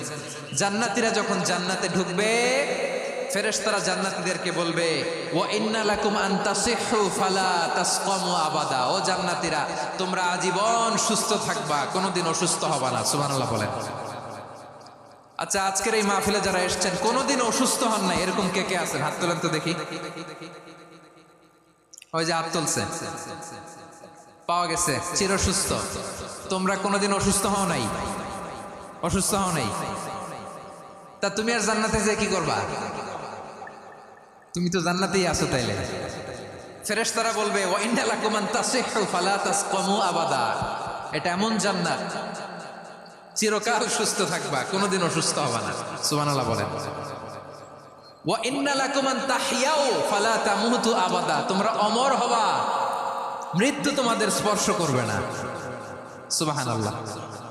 জান্নাতীরা যখন জান্নাতে ঢুকবে, ফেরেশতারা জান্নাতীদেরকে বলবে, ওয়া ইন্না লাকুম আন তাসিহু ফালা তাসকামু আবাদা, ও জান্নাতীরা তোমরা আজীবন সুস্থ থাকবা, কোনোদিন অসুস্থ হবা না। সুবহানাল্লাহ বলেন। আচ্ছা, আজকের এই মাহফিলে যারা এসেছেন কোনোদিন অসুস্থ হন না, এরকম কে কে আছেন? হাত তোলেন তো দেখি। ওই যে হাত তুলছে, পাওয়া গেছে, চির সুস্থ। তোমরা কোনোদিন অসুস্থ হও নাই? অসুস্থ হও নাই? তা তুমি আর জান্নাতে যে কি করবা? তুমি তো জান্নাতেই আছো তাইলে। ফেরেশতারা বলবে, ওয়া ইন্না লাকুম আন তাসিহু ফালা তাসকামু আবাদা, এটা এমন জান্নাত চিরকাল সুস্থ থাকবা, কোনোদিন অসুস্থ হবা না। সুবহানাল্লাহ বলেন। ওয়া ইন্না লাকুম আন তাহইয়াউ ফালা তামুতু আবাদা, তোমরা অমর হবা, মৃত্যু তোমাদের স্পর্শ করবে না। সুবহানাল্লাহ।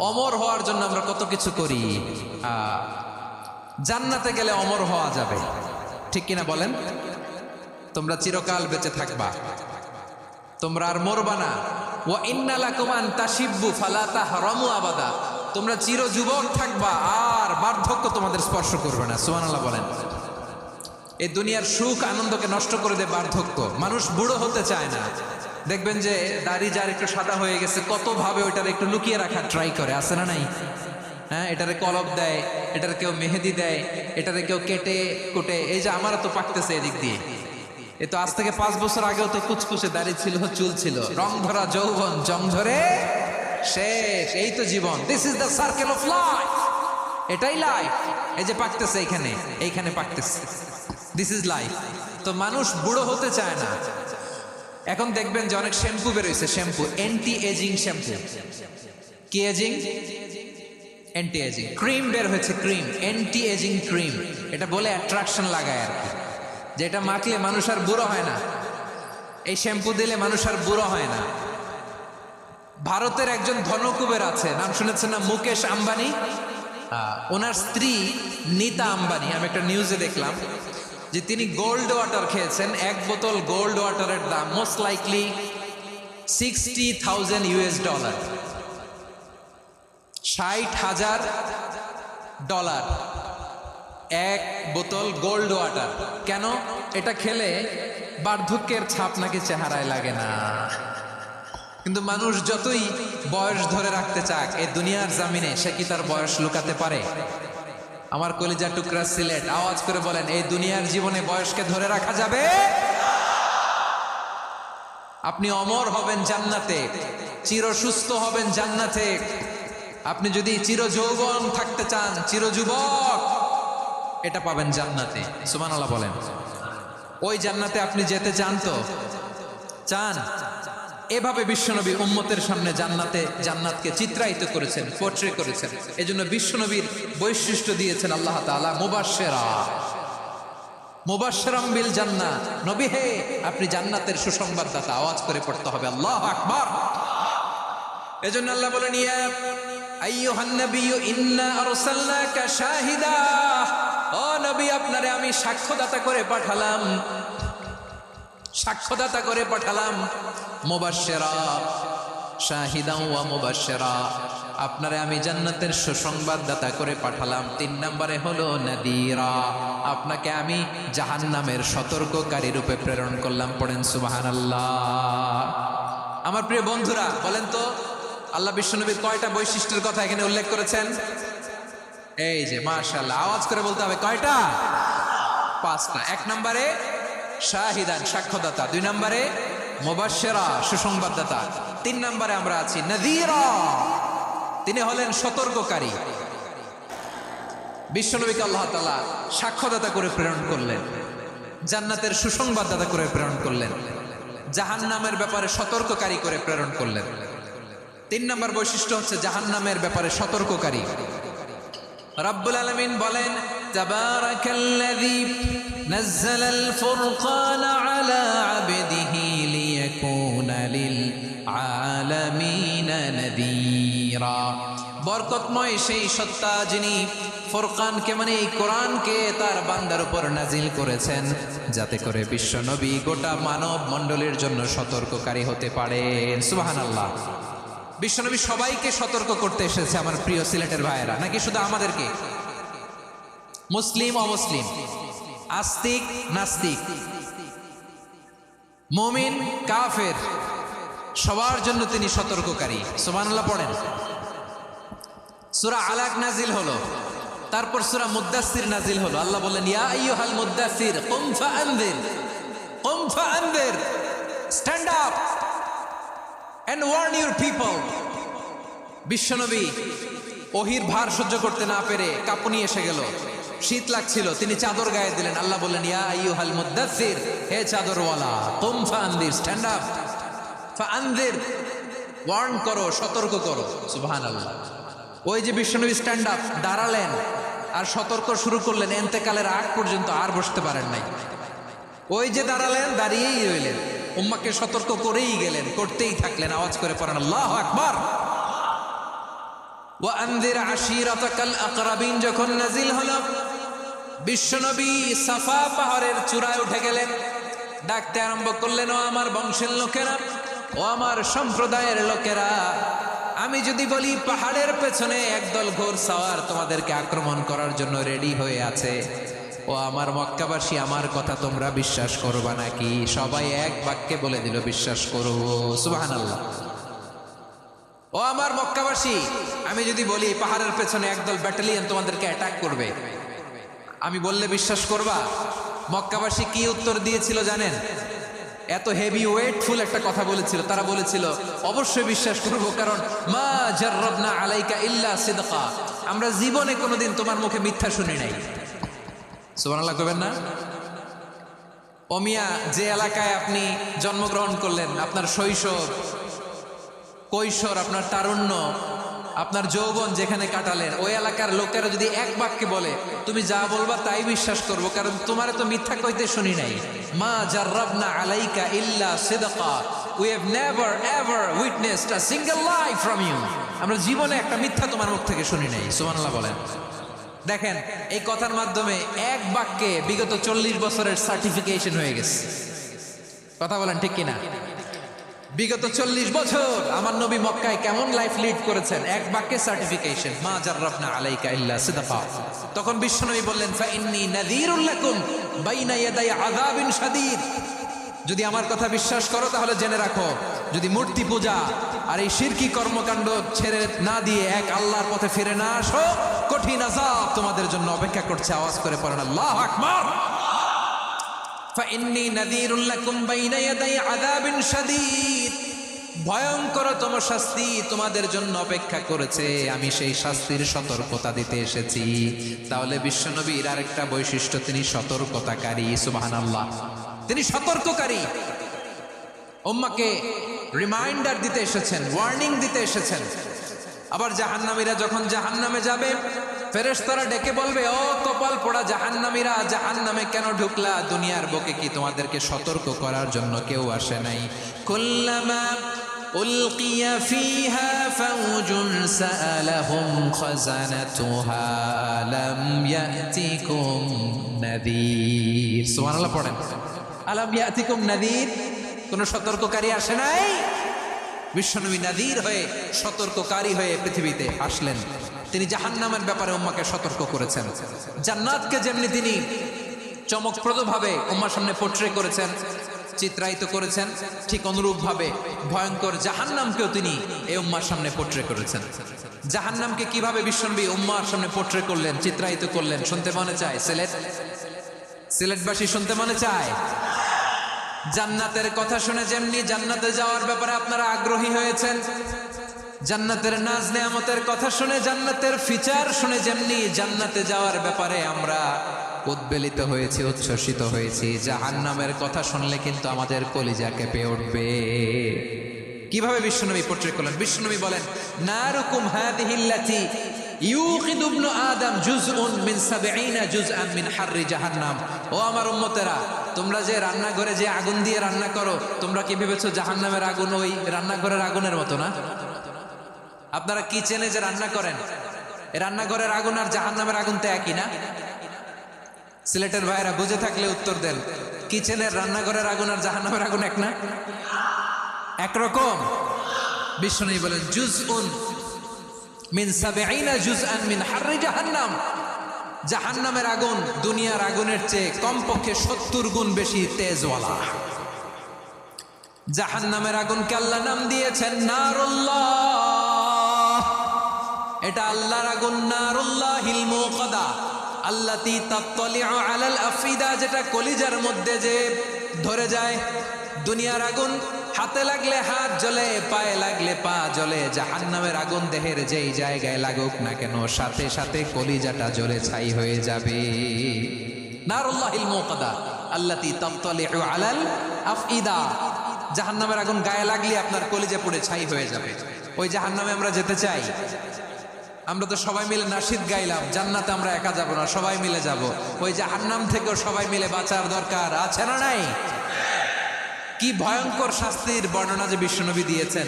অমর হওয়ার জন্য আমরা কত কিছু করি। জান্নাতে গেলে অমর হওয়া যাবে, ঠিক কিনা বলেন? তোমরা চিরকাল বেঁচে থাকবা, তোমরা আর মরবা না। ওয়া ইন্না লাকুম আন তাশিব্বু ফালা তাহরামু আবাদা, তোমরা চির যুবক থাকবা, আর বার্ধক্য তোমাদের স্পর্শ করবে না। সুবহানাল্লাহ বলেন। এই দুনিয়ার সুখ আনন্দকে নষ্ট করে দেয় বার্ধক্য। মানুষ বুড়ো হতে চায় না। দেখবেন যে দাড়ি যার একটু সাদা হয়ে গেছে, কত ভাবে ওইটার একটু লুকিয়ে রাখার ট্রাই করে, আছে না নাই? হ্যাঁ, এটারে কলপ দেয়, এটারে কেউ মেহেদি দেয়, এটারে কেউ কেটে কুটে। এই যে আমারও তো পাকতেছে এদিক দিয়ে, এ তো আজ থেকে 5 বছর আগেও তো কুচকুচে দাড়ি ছিল, চুল ছিল, রং ধরা যৌবন, জং ধরে শেষ। এই তো জীবন। This is the circle of life, এটাই লাইফ। এই যে পাকতেছে এইখানে, এইখানে পাকতেছে, দিস ইজ লাইফ। তো মানুষ বুড়ো হতে চায় না। এখন দেখবেন যে অনেক শ্যাম্পু বেরোইছে, শ্যাম্পু, অ্যান্টি এজিং শ্যাম্পু। কি এজিং? Anti aging. ক্রিম বের হয়েছে, ক্রিম, অ্যান্টি এজিং ক্রিম। এটা বলে অ্যাট্রাকশন লাগায় আর কি। যেটা মাখলে মানুষ আর বুড়ো হয় না, এই শ্যাম্পু দিলে মানুষ আর বুড়ো হয় না। ভারতের একজন ধনকুবের আছে, নাম শুনেছেন না, মুকেশ আম্বানি। ওনার স্ত্রী নীতা আম্বানি, আমি একটা নিউজে দেখলাম যে তিনি গোল্ড ওয়াটার খেয়েছেন। এক বোতল গোল্ড ওয়াটারের দাম মোস্ট লাইকলি $60,000, $60,000 এক বোতল গোল্ড ওয়াটার। কেন? এটা খেলে বার্ধক্যের ছাপ নাকি চেহারায় লাগে না। কিন্তু মানুষ যতই বয়স ধরে রাখতে চাক এই দুনিয়ার জামিনে, সে কি তার বয়স লুকাতে পারে? আমার কলিজা টুকরা সিলেট, আওয়াজ করে বলেন, এই দুনিয়ার জীবনে বয়সকে ধরে রাখা যাবে? আপনি অমর হবেন জান্নাতে, চির সুস্থ হবেন জান্নাতে। আপনি যদি চির যৌবন থাকতে চান, চির যুবক, এটা পাবেন জান্নাতে। সুবহানাল্লাহ বলেন। ওই জান্নাতে আপনি যেতে চান তো? চান? এভাবে বিশ্বনবী উম্মতের সামনে জান্নাতকে চিত্রায়িত করেছেন, পোর্ট্রে করেছেন। এজন্য বিশ্বনবীর বৈশিষ্ট্য দিয়েছেন আল্লাহ তাআলা মুবাশশিরাম বিল জান্নাহ। নবী হে, আপনি জান্নাতের সুসংবাদদাতা। আওয়াজ করে পড়তে হবে আল্লাহু আকবার। এজন্য আল্লাহ বলেন, ইয়া আইয়ুহান নাবিয়্যু ইন্না আরসালনাকা শাহিদা। ও নবী, আপনারে আমি সাক্ষ্যদাতা করে পাঠালাম, সাক্ষ্যদাতা করে পাঠালাম। মুবাশশিরা, শাহিদা ওয়া মুবাশশিরা, আপনারে আমি জান্নাতের সুসংবাদদাতা করে পাঠালাম। 3 নম্বরে হলো নাদিরা, আপনাকে আমি জাহান্নামের সতর্ককারী রূপে প্রেরণ করলাম। পড়েন সুবহানাল্লাহ। আমার প্রিয় বন্ধুরা, বলেন তো আল্লাহ বিশ্বনবীর কয়টা বৈশিষ্ট্যের কথা এখানে উল্লেখ করেছেন? এই যে মাশাআল্লাহ, আওয়াজ করে বলতে হবে, কয়টা? 5টা। 1 নম্বরে শাহিদান, সাক্ষ্যদাতা। 2 নম্বরে মুবাশশিরা, সুসংবাদদাতা। 3 নম্বরে আমরা আছি নাযীরা, তিনি হলেন সতর্ককারী। বিশ্বনবীকে আল্লাহ তাআলা সাক্ষ্যদাতা করে প্রেরণ করলেন, জান্নাতের সুসংবাদদাতা করে প্রেরণ করলেন, জাহান্নামের ব্যাপারে সতর্ককারী করে প্রেরণ করলেন। 3 নম্বর বৈশিষ্ট্য হচ্ছে জাহান্নামের ব্যাপারে সতর্ককারী। রব্বুল আলামিন বলেন, তাবারাকাল্লাযী নাযালাল ফুরকানা আলা আবদিহি লিয়াকুনা লিল আলামিনা নাযীরা। বরকতময় সেই সত্তা যিনি ফুরকানকে, মানে এই কোরআনকে তার বান্দার উপর নাজিল করেছেন, যাতে করে বিশ্ব নবী গোটা মানব মণ্ডলীর জন্য সতর্ককারী হতে পারেন। সুবহানাল্লাহ। বিশ্বনবী সবাইকে সতর্ক করতে এসেছে, আমার প্রিয় সিলেটের ভাইয়েরা, নাকি শুধু আমাদেরকে? মুসলিম অমুসলিম, আস্তিক নাস্তিক, মুমিন কাফের, সবার জন্য তিনি সতর্ককারী। সুবহানাল্লাহ পড়েন। সূরা আলাক নাজিল হলো, তারপর সূরা মুদ্দাসসির নাজিল হলো। আল্লাহ বললেন, ইয়া আইয়ুহাল মুদ্দাসসির কুম ফাআনযির, stand up and warn your people. বিশ্বনবী ওহির ভার সহ্য করতে না পেরে কাঁপুনি এসে গেল, শীত লাগছিল, তিনি চাদর গায়ে দিলেন। আল্লাহ বললেন, ইয়া আইয়ুহাল মুদ্দাসসির, হে চাদরওয়ালা, কুম ফাআনযির, স্ট্যান্ড আপ, ফাআনযির, ওয়ার্ন করো, সতর্ক করো। সুবহানাল্লাহ। ওই যে বিশ্বনবী স্ট্যান্ড আপ, দাঁড়ালেন আর সতর্ক শুরু করলেন, এন্তেকালের আগ পর্যন্ত আর বসতে পারেন নাই। ওই যে দাঁড়ালেন, দাঁড়িয়েই রইলেন, উম্মাকে সতর্ক করেই গেলেন, করতেই থাকলেন। আওয়াজ করে পড়েন আল্লাহু আকবার। ওয়া আনযির আশীরাতাকাল আকরাবিন যখন নাজিল হলো, বিশ্বনবী সাফা পাহাড়ের চূড়ায় উঠে গেলেন, ডাকতে আরম্ভ করলেন, ও আমার বংশের লোকেরা, ও আমার সম্প্রদায়ের লোকেরা, আমি যদি বলি পাহাড়ের পেছনে একদল ঘোড়সাওয়ার তোমাদেরকে আক্রমণ করার জন্য রেডি হয়ে আছে, ও আমার মক্কাবাসী, আমার কথা তোমরা বিশ্বাস করবা নাকি? সবাই এক বাক্যে বলে দিল, বিশ্বাস করব। সুবহানাল্লাহ। ও আমার মক্কাবাসী, আমি যদি বলি পাহাড়ের পেছনে একদল ব্যাটালিয়ন তোমাদেরকে অ্যাটাক করবে, আমি বললে বিশ্বাস করবা? মক্কাবাসী কি উত্তর দিয়েছিল জানেন? এত হেভি ওয়েটফুল একটা কথা বলেছিল। তারা বলেছিল, অবশ্যই বিশ্বাস করব, কারণ মা জাররাবনা আলাইকা ইল্লা সিদকা, আমরা জীবনে কোনোদিন তোমার মুখে মিথ্যা শুনি নাই। সুবহানাল্লাহ কইবেন না? ওমিয়া, যে এলাকায় আপনি জন্মগ্রহণ করলেন, আপনার শৈশব, কৈশোর, আপনার তারুণ্য, আপনার যৌবন যেখানে কাটালেন ওই এলাকার লোকেরা যদি এক বাক্যে বলে তুমি যা বলবা তাই বিশ্বাস করব, কারণ তোমারে তো মিথ্যা কইতে শুনি নাই। মা জাররাবনা আলাইকা ইল্লা সিদকা, we have never ever witnessed a single lie from you. আমরা জীবনে একটা মিথ্যা তোমার মুখ থেকে শুনি নাই। সুবহানাল্লাহ বলেন। দেখেন এই কথার মাধ্যমে এক বাক্যে বিগত 40 বছরের সার্টিফিকেশন হয়ে গেছে। কথা বলেন ঠিক কিনা? বিগত 40 বছর আমার নবী মক্কায় কেমন লাইফ লিড করেছেন, এক বাক্যে সার্টিফিকেশন, মা জাররাবনা আলাইকা ইল্লা সিদকা। তখন বিশ্বনবী বললেন ফা ইন্নী নাযীরুল লাকুম বাইনা ইয়াদাই আযাবিন শাদীদ। যদি আমার কথা বিশ্বাস করো তাহলে জেনে রাখো, যদি মূর্তি পূজা আর এই শিরকি কর্মকাণ্ড ছেড়ে না দিয়ে এক আল্লাহর পথে ফিরে না আসো, কঠিন আযাব তোমাদের জন্য অপেক্ষা করছে। আওয়াজ করে পড়েন আল্লাহু আকবার। فإني نذير لكم بين يدي عذاب شديد, ভয়ঙ্করতম শাস্তি তোমাদের জন্য অপেক্ষা করেছে, আমি সেই শাস্তির সতর্কতা দিতে এসেছি। তাহলে বিশ্বনবীর আরেকটা বৈশিষ্ট্য, তিনি সতর্কতাকারী। সুবহানাল্লাহ, তিনি সতর্ককারী। উম্মাহকে রিমাইন্ডার দিতে এসেছেন, ওয়ার্নিং দিতে এসেছেন। আবার জাহান্নামীরা যখন জাহান্নামে যাবে, ফেরেশতারা ডেকে বলবে, ও কপাল পোড়া জাহান্নামীরা, জাহান্নামে কেন ঢুকলা? দুনিয়ার বুকে কি তোমাদেরকে সতর্ক করার জন্য কেউ আসে নাই? কুল্লামা উলকিয়া ফিহা ফাউজুন সাআলাহুম খাযানাতুহা আলাম ইয়াতিকুম নাযীর। সুবহানাল্লাহ পড়েন। আলাম ইয়াতিকুম নাযীর, কোন সতর্ককারী আসে নাই? বিশ্বনবী নাযীর হয়ে, সতর্ককারী হয়ে পৃথিবীতে আসলেন। তিনি জাহান্নামের ব্যাপারে উম্মাকে সতর্ক করেছেন। জান্নাতকে যেমনি তিনি চমকপ্রদভাবে উম্মার সামনে পোট্রে করেছেন, চিত্রায়িত করেছেন, ঠিক অনুরূপভাবে ভয়ঙ্কর জাহান্নামকেও তিনি এই উম্মার সামনে পোট্রে করেছেন। জাহান্নামকে কিভাবে বিশ্বনবী উম্মার সামনে পোট্রে করলেন, চিত্রায়িত করলেন, শুনতে মনে চায়? সিলেটবাসী শুনতে মনে চায়? জান্নাতের কথা শুনে যেমনি জান্নাতে যাওয়ার ব্যাপারে আপনারা আগ্রহী হয়েছেন, জান্নাতের নাজ নেয়ামতের কথা শুনে, জান্নাতের ফিচার শুনে যেমনি জান্নাতে যাওয়ার ব্যাপারে আমরা উদ্বেলিত হয়েছি, উচ্ছ্বসিত হয়েছি, জাহান্নামের কথা শুনলে কিন্তু আমাদের কলিজা কেঁপে উঠবে। কিভাবে বিশ্বনবী পোট্রে করলেন? বিশ্বনবী বলেন, নারুকুম হাযিহিল্লাতী ইউকিদু ইবনু আদম জুজউন মিন 70 জুজআন মিন হাররি জাহান্নাম। ও আমার উম্মতেরা, তোমরা যে রান্নাঘরে যে আগুন দিয়ে রান্না করো, তোমরা কি ভেবেছো জাহান্নামের আগুন ওই রান্নাঘরের আগুনের মতো না? আপনারা কিচেনে যে রান্না করেন, রান্নাঘরের আগুন আর জাহান্নামের আগুন তো একই না? সিলেটের ভাইরা বুঝে থাকলে উত্তর দেন, কিচেনের রান্নাঘরের আগুন আর জাহান্নামের আগুন এক না? একরকম? বিশ্বনবী বলেন, জুজউন মিন 70 জুজআন মিন হাররি জাহান্নাম। জাহান্নামের আগুন দুনিয়ার আগুনের চেয়ে কমপক্ষে 70 গুণ বেশি তেজওয়ালা। জাহান্নামের আগুনকে আল্লাহ নাম দিয়েছেন নারুল্লাহ। এটা আল্লাহর আগুন, নারুল্লাহিল মুকাদা আল্লাতী তাত্তালিউ আলাল আফিদা, যেটা কলিজার মধ্যে যে ধরে যায়। দুনিয়ার আগুন হাতে লাগলে হাত জ্বলে, পায়ে লাগলে পা জ্বলে। জাহান্নামের আগুন দেহের যেই জায়গায় লাগুক না কেন, সাথে সাথে কলিজাটা জ্বলে ছাই হয়ে যাবে। নারুল্লাহিল মুকাদা আল্লাতী তাত্তালিউ আলাল আফিদা, জাহান্নামের আগুন গায়ে লাগলে আপনার কলিজা পুড়ে ছাই হয়ে যাবে। ওই জাহান্নামে আমরা যেতে চাই? আমরা তো সবাই মিলে নাশিদ গাইলাম, জান্নাতে আমরা একা যাব না, সবাই মিলে যাব। ওই জাহান্নাম থেকেও সবাই মিলে বাঁচার দরকার আছে না নাই? কি ভয়ঙ্কর শাস্তির বর্ণনা যে বিশ্বনবী দিয়েছেন,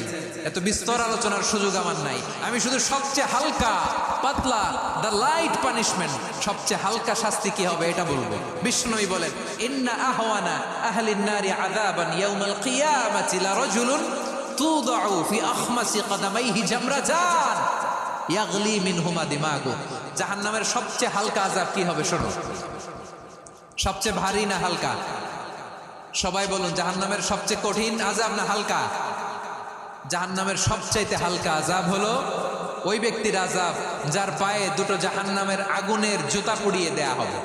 এত বিস্তর আলোচনার সুযোগ আমার নাই। আমি শুধু সবচেয়ে হালকা পাতলা, দ্য লাইট পানিশমেন্ট, সবচেয়ে হালকা শাস্তি কি হবে এটা বলবো। বিশ্বনবী বলেন, ইন্না আহওয়ানা আহলিন নারি আযাবান ইয়াউমাল কিয়ামাতি লারাজুলুন তুদাউ ফি আখমাসি কদামাইহি জামরাতান ইয়াগলি মিনহুমা দিমাগু। জাহান্নামের সবচেয়ে হালকা আযাব কি হবে শোনো। সবচেয়ে ভারী না হালকা? সবাই বলুন, জাহান্নামের সবচেয়ে কঠিন আযাব না হালকা? জাহান্নামের সবচাইতে হালকা আযাব হলো ওই ব্যক্তির আযাব যার পায়ে দুটো জাহান্নামের আগুনের জুতা পুড়িয়ে দেয়া হবে।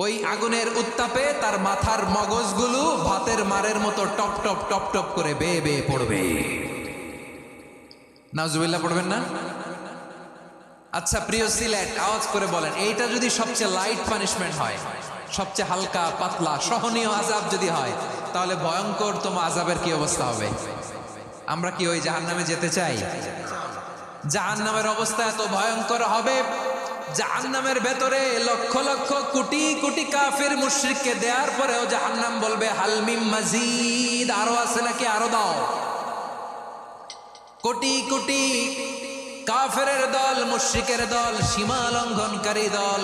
ওই আগুনের উত্তাপে তার মাথার মগজগুলো ভাতের মারের মতো টপ টপ টপ টপ করে বেয়ে বেয়ে পড়বে। নাউজুবিল্লাহ পড়বেন না? আচ্ছা প্রিয় সিলেট, আওয়াজ করে বলেন, এইটা যদি সবচেয়ে লাইট পানিশমেন্ট হয়, সবচেয়ে হালকা পাতলা সহনীয় আযাব যদি হয়, তাহলে ভয়ঙ্করতম আযাবের কি অবস্থা হবে? আমরা কি ওই জাহান্নামে যেতে চাই? জাহান্নামের অবস্থা এত ভয়ঙ্কর হবে, জাহান্নামের ভেতরে লক্ষ লক্ষ কোটি কোটি কাফির মুশরিককে দেওয়ার পরেও জাহান্নাম বলবে হাল মিম মাজিদ, আরো আছে নাকি, আরো দাও। কোটি কোটি কাফেরের দল, মুশরিকের দল, সীমা লঙ্ঘনকারী দল,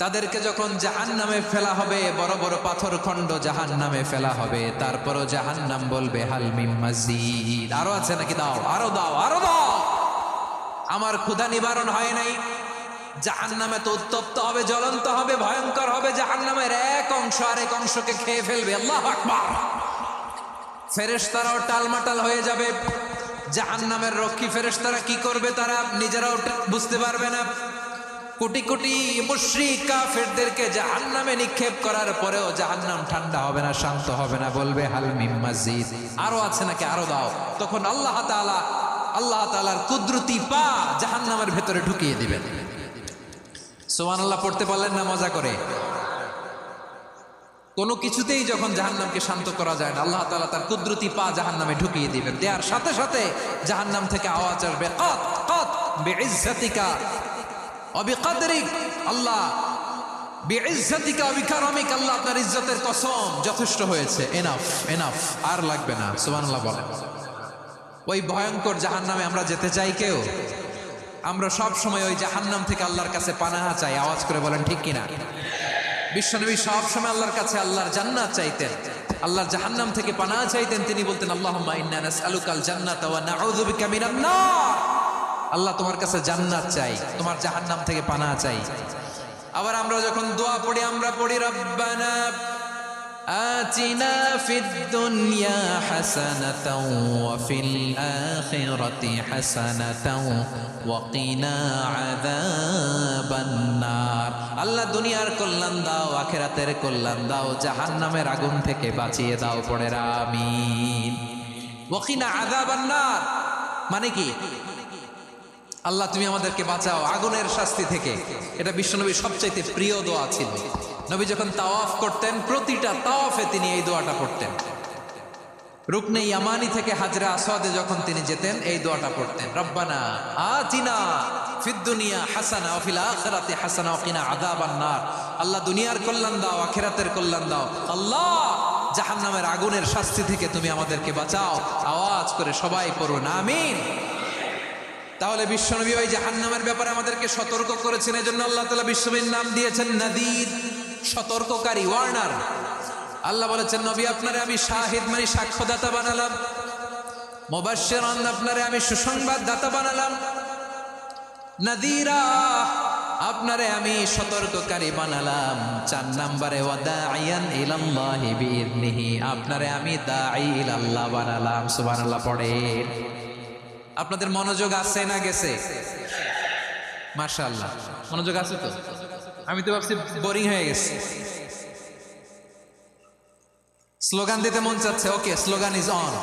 তাদেরকে যখন জাহান্নামে ফেলা হবে, বড় বড় পাথর খণ্ড জাহান্নামে ফেলা হবে, তারপরও জাহান্নাম বলবে হাল মিম মাজিদ, আরো আছে নাকি, দাও, আরো দাও, আরো দাও। আমার ক্ষুধা নিবারণ হয় নাই। জাহান্নামে তো উত্তপ্ত হবে, জ্বলন্ত হবে, ভয়ঙ্কর হবে। জাহান্নামের এক অংশ আরেক অংশকে খেয়ে ফেলবে। আল্লাহু আকবার। ফেরেশতারাও টালমাটাল হয়ে যাবে। জাহান্নামের রক্ষী ফেরেশতারা কি করবে তারা নিজেরাও বুঝতে পারবে না। কোটি কোটি মুশরিক কাফেরদেরকে জাহান্নামে নিক্ষেপ করার পরেও জাহান্নাম ঠান্ডা হবে না, শান্ত হবে না, বলবে হাল মিম মাজিদ, আরো আছে নাকি, আরো দাও। তখন আল্লাহ তাআলার কুদরতি পা জাহান্নামের ভেতরে ঢুকিয়ে দিবেন। সুবহানাল্লাহ পড়তে পারলেন না মজা করে? কোনো কিছুতেই যখন জাহান্নামকে শান্ত করা যায় না, আল্লাহ তাআলা তার কুদরতি পা জাহান্নামে ঢুকিয়ে দিবেন। দেওয়ার সাথে সাথে জাহান্নাম থেকে আওয়াজ আসবে, কাত কাত বিইজ্জাতিকা ওয়া বিকদরিক, আল্লাহ বিইজ্জাতিকা ওয়া বিকারামিক, আল্লাহ আপনার ইজ্জতের কসম, যথেষ্ট হয়েছে, এনাফ এনাফ, আর লাগবে না। সুবহানাল্লাহ বলেন। ওই ভয়ঙ্কর জাহান্নামে আমরা যেতে চাই কেউ? আমরা সব সময় ওই জাহান্নাম থেকে আল্লাহর কাছে পানাহা চাই। আওয়াজ করে বলেন ঠিক কিনা? বিশ্বনবী সব সময় আল্লাহর কাছে আল্লাহর জান্নাত চাইতেন, আল্লাহর জাহান্নাম থেকে পানাহা চাইতেন। তিনি বলতেন আল্লাহুম্মা ইন্না নাসআলুকাল জান্নাতা ওয়া নাউযু বিকা মিনান নার। আল্লাহ তোমার কাছে জান্নাত চাই, তোমার জাহান্নাম থেকে পানাহা চাই। আবার আমরা যখন দোয়া পড়ি, আমরা পড়ি রব্বানা আতিনা ফিদ দুনিয়া হাসানাতাও ওয়া ফিল আখিরাতি হাসানাতাও ওয়া কিনা আযাবান নার। আল্লাহ দুনিয়ার কল্যাণ দাও, আখিরাতের কল্যাণ দাও, জাহান্নামের আগুন থেকে বাঁচিয়ে দাও। পড়ে আমিন। ওয়া কিনা আযাবান নার মানে কি? আল্লাহ তুমি আমাদেরকে বাঁচাও আগুনের শাস্তি থেকে। এটা বিশ্বনবীর সবচাইতে প্রিয় দোয়া ছিল। নবী যখন তাওয়াফ করতেন, প্রতিটা তাওয়াফে তিনি এই দোয়াটা পড়তেন। রুকনে ইয়ামানি থেকে হাজরা আসওয়াদে যখন তিনি যেতেন, এই দোয়াটা পড়তেন, রব্বানা আতিনা ফিদ দুনিয়া হাসানা ওয়া ফিল আখিরাতি হাসানা ওয়া কিনা আযাবান নার। আল্লাহ দুনিয়ার কল্যাণ দাও, আখিরাতের কল্যাণ দাও। আল্লাহ জাহান্নামের আগুনের শাস্তি থেকে তুমি আমাদেরকে বাঁচাও। আওয়াজ করে সবাই পড়ুন আমিন। তাহলে বিশ্বনবী ওই জাহান্নামের ব্যাপারে আমাদেরকে সতর্ক করেছেন। এজন্য আল্লাহ তাআলা বিশ্বনবীর নাম দিয়েছেন নাদির, সতর্ককারী, ওয়ার্নার। আল্লাহ বলেছেন নবী আপনারে আমি শাহিদ মানে সাক্ষ্যদাতা বানালাম, মুবাশশিরান আপনারে আমি সুসংবাদ দাতা বানালাম, নাদিরা আপনারে আমি সতর্ককারী বানালাম। 4 নম্বরে ওয়া দাঈয়ান ইলাল্লাহি বিইذনিহি, আপনারে আমি দাঈ ইলাল্লাহ বানালাম। সুবহানাল্লাহ পড়েন। আপনাদের মনোযোগ আছে না গেছে? মাশাআল্লাহ মনোযোগ আছে তো? আমি তো ভাবছি বোরিং হয়ে গেছে। স্লোগান দিতে মন চাচ্ছে। ওকে, স্লোগান ইজ অন।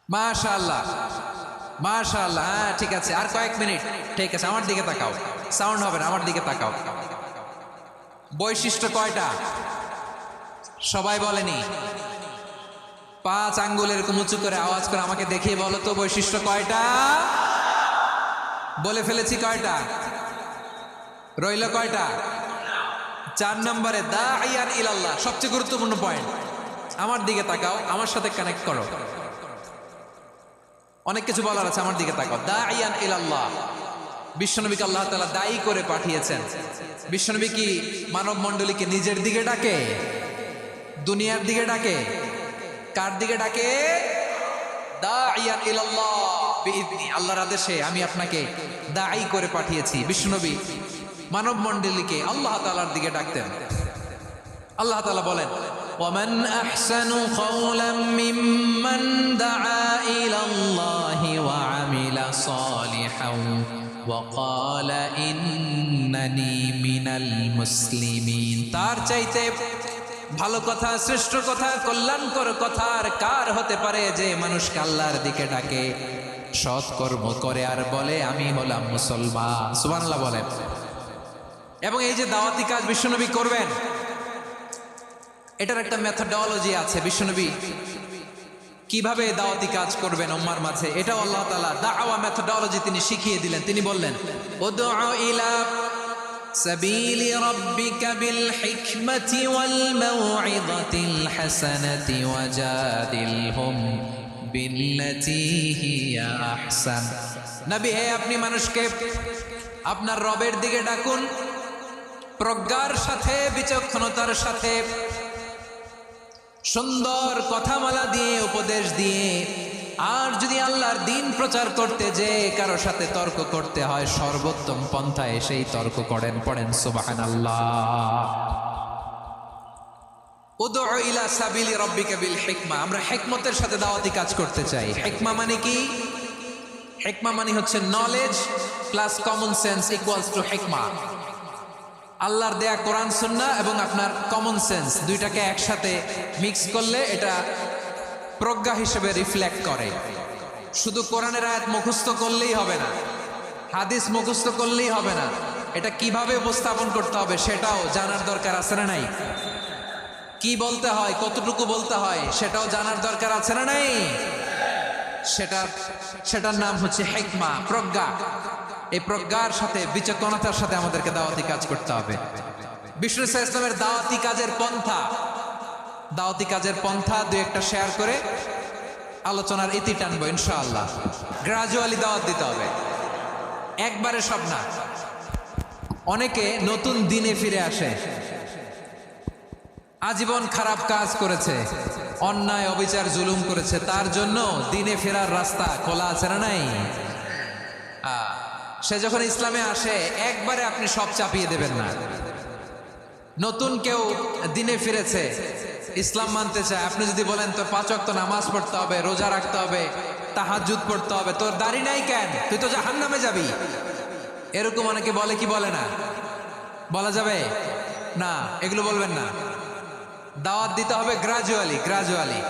মাশাআল্লাহ মাশাআল্লাহ। হ্যাঁ ঠিক আছে, আর কয়েক মিনিট। ঠিক আছে, আমার দিকে তাকাও, সাউন্ড হবে না, আমার দিকে তাকাও। বৈশিষ্ট্য কয়টা সবাই বলেনি? 5 আঙ্গুল এরকম উঁচু করে আওয়াজ করে আমাকে দেখিয়ে বলো তো বৈশিষ্ট্য কয়টা? বলে ফেলেছি কয়টা? রইল কয়টা? 4 নম্বরে দাঈয়ান ইলাল্লাহ, সবচেয়ে গুরুত্বপূর্ণ পয়েন্ট। আমার দিকে তাকাও, আমার সাথে কানেক্ট করো। অনেক কিছু বলার আছে, আমার দিকে তাকাও। দাঈয়ান ইলাল্লাহ, বিশ্বনবীকে আল্লাহ তাআলা দায়ী করে পাঠিয়েছেন। বিশ্বনবী কি মানব মণ্ডলীকে নিজের দিকে ডাকে? দুনিয়ার দিকে ডাকে? কার দিকে ডাকে? দাঈয়ান ইলাল্লাহ বিইذনি, আল্লাহর আদেশে আমি আপনাকে দায়ী করে পাঠিয়েছি। বিশ্বনবী মানব মণ্ডলীকে আল্লাহ তাআলার দিকে ডাকতেন। আল্লাহ তাআলা বলেন ومن أحسن قولا ممن دعا إلى الله وعمل صالحا وقال إنني من المسلمين তার চাইতে ভালো কথা, শ্রেষ্ঠ কথা, কল্যাণকর কথা আর কার হতে পারে যে মানুষকে আল্লাহর দিকে ডাকে, সৎ কর্ম করে আর বলে আমি হলাম মুসলমান। সুবহানাল্লাহ বলেন। এবং এই যে দাওয়াতি কাজ বিশ্বনবী করবেন, এটার একটা মেথডোলজি আছে। বিশ্বনবী কিভাবে দাওয়াতি কাজ করবেন উম্মার মাঝে, এটাও আল্লাহ তাআলা দাওয়া মেথডোলজি তিনি শিখিয়ে দিলেন। তিনি বললেন, উদউ ইলা সাবিলি রাব্বিকা বিল হিকমাতি ওয়াল মাউইযাতিল হাসানাতি ওয়াজাদিলহুম বিল্লাতী হিয়া আহসান। নবী হে, আপনি মানুষকে আপনার রবের দিকে ডাকুন প্রজ্ঞার সাথে, বিচক্ষণতার সাথে, সুন্দর কথামালা দিয়ে, উপদেশ দিয়ে। আর যদি আল্লাহর দ্বীন প্রচার করতে যে কারো সাথে তর্ক করতে হয়, সর্বোত্তম পন্থায় সেই তর্ক করেন। পড়েন সুবহানাল্লাহ। উদউ ইলা সাবিলি রাব্বিকা বিল হিকমা। আমরা হিকমতের সাথে দাওয়াতি কাজ করতে চাই। হিকমা মানে কি? হিকমা মানে হচ্ছে knowledge plus common sense equals to হিকমা। আল্লাহর দেয়া কোরআন সুন্নাহ এবং আপনার কমন সেন্স দুইটাকে একসাথে মিক্স করলে এটা প্রজ্ঞা হিসেবে রিফ্লেক্ট করে। শুধু কোরআনের আয়াত মুখস্থ করলেই হবে না, হাদিস মুখস্থ করলেই হবে না, এটা কিভাবে উপস্থাপন করতে হবে সেটাও জানার দরকার আছে না নাই? কি বলতে হয়, কতটুকু বলতে হয় সেটাও জানার দরকার আছে না নাই? সেটার নাম হচ্ছে হিকমা, প্রজ্ঞা। এই প্রজ্ঞার সাথে, বিচক্ষণতার সাথে আমাদেরকে দাওয়াতি কাজ করতে হবে। বিষ্ণু ইসলামের দাওয়াতি কাজের পন্থা দুই একটা শেয়ার করে আলোচনার ইতি টানবো ইনশাআল্লাহ। গ্রাজুয়ালি দাওয়াত দিতে হবে, একবারে সব না। অনেকে নতুন দিনে ফিরে আসে, আজীবন খারাপ কাজ করেছে, অন্যায় অবিচার জুলুম করেছে, তার জন্য দিনে ফেরার রাস্তা খোলা আছে না নাই? সে যখন ইসলামে আসে একবারে আপনি সব চাপিয়ে দেবেন না। নতুন কেউ দিনে ফিরেছে, ইসলাম মানতে চায়, আপনি যদি বলেন তোর 5 ওয়াক্ত নামাজ পড়তে হবে, রোজা রাখতে হবে, তাহাজ্জুদ পড়তে হবে, তোর দাড়ি নাই কেন, তুই তো জাহান্নামে যাবি, এরকম অনেকে বলে কি বলে না? বলা যাবে না, এগুলো বলবেন না। দাওয়াত দিতে হবে গ্রাজুয়ালি,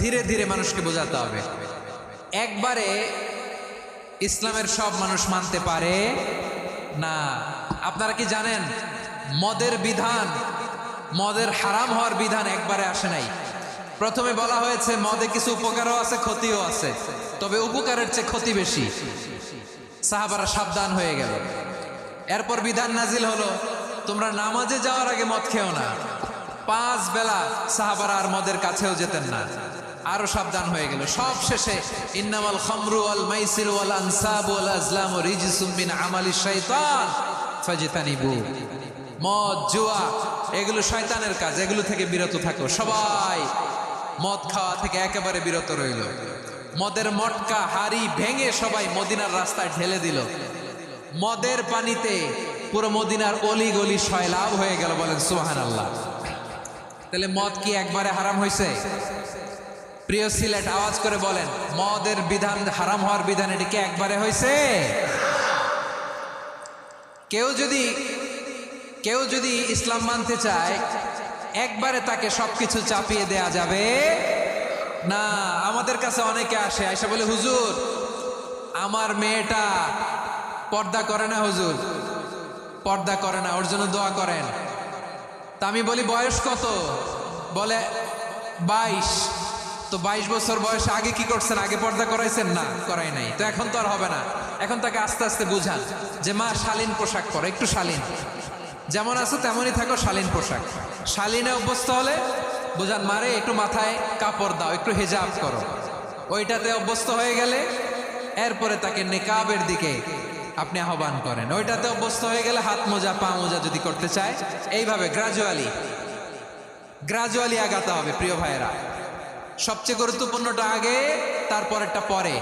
ধীরে ধীরে মানুষকে বোঝাতে হবে। একবারে ইসলামের সব মানুষ মানতে পারে না। আপনারা কি জানেন মদের হারাম হওয়ার বিধান একবারে আসে নাই। প্রথমে বলা হয়েছে মদে কিছু উপকারও আছে, ক্ষতিও আছে, তবে উপকারের চেয়ে ক্ষতি বেশি। সাহাবারা সাবধান হয়ে গেল। এরপর বিধান নাজিল হলো, তোমরা নামাজে যাওয়ার আগে মদ খেও না। 5 বেলা সাহাবারা আর মদের কাছেও যেতেন না, আরো সাবধান হয়ে গেল। সব শেষে ইন্নামাল খামরু ওয়াল মাইসির ওয়াল আনসাব ওয়াল আজলামু রিজসুম মিন আমালিশ শাইতান ফাজতানিবু। মদ, জুয়া এগুলো শয়তানের কাজ, এগুলো থেকে বিরত থাকো। সবাই মদ খাওয়া থেকে একেবারে বিরত রইল। মদের মটকা হাড়ি ভেঙে সবাই মদিনার রাস্তায় ঢেলে দিল। মদের পানিতে পুরো মদিনার অলি গলি সয়লাভ হয়ে গেল। বলেন সুবহানাল্লাহ। তাহলে মদ কি একবারে হারাম হয়েছে? প্রিয় সিলেট আওয়াজ করে বলেন, মদের বিধান, হারাম হওয়ার বিধান এটি কি একবারে হয়েছে? কেউ যদি ইসলাম মানতে চায় একবারে তাকে সবকিছু চাপিয়ে দেয়া যাবে না। আমাদের কাছে অনেকে আসে, আয়সা বলে, হুজুর আমার মেয়েটা পর্দা করে না, হুজুর পর্দা করে না, ওর জন্য দোয়া করেন। তা আমি বলি বয়স কত? বলে 22। তো 22 বছর বয়সে আগে কি করছেন? আগে পর্দা করাইছেন? না, করাই নাই। তো এখন তো আর হবে না। এখন তাকে আস্তে আস্তে বুঝান যে মা শালীন পোশাক পরো, একটু শালীন, যেমন আছো তেমনই থাকো, শালীন পোশাক। শালীনে অভ্যস্ত হলে বুঝান, মারে একটু মাথায় কাপড় দাও, একটু হিজাব করো। ওইটাতে অভ্যস্ত হয়ে গেলে এরপরে তাকে নিকাবের দিকে আপনি আহ্বান করেন। ওইটাতে অভ্যস্ত হয়ে গেলে হাত মোজা, পা মোজা যদি করতে চায়, এইভাবে গ্রাজুয়ালি আগাতে হবে। প্রিয় ভাইয়েরা, সবচেয়ে গুরুত্বপূর্ণটা আগে, তারপরেরটা পরে।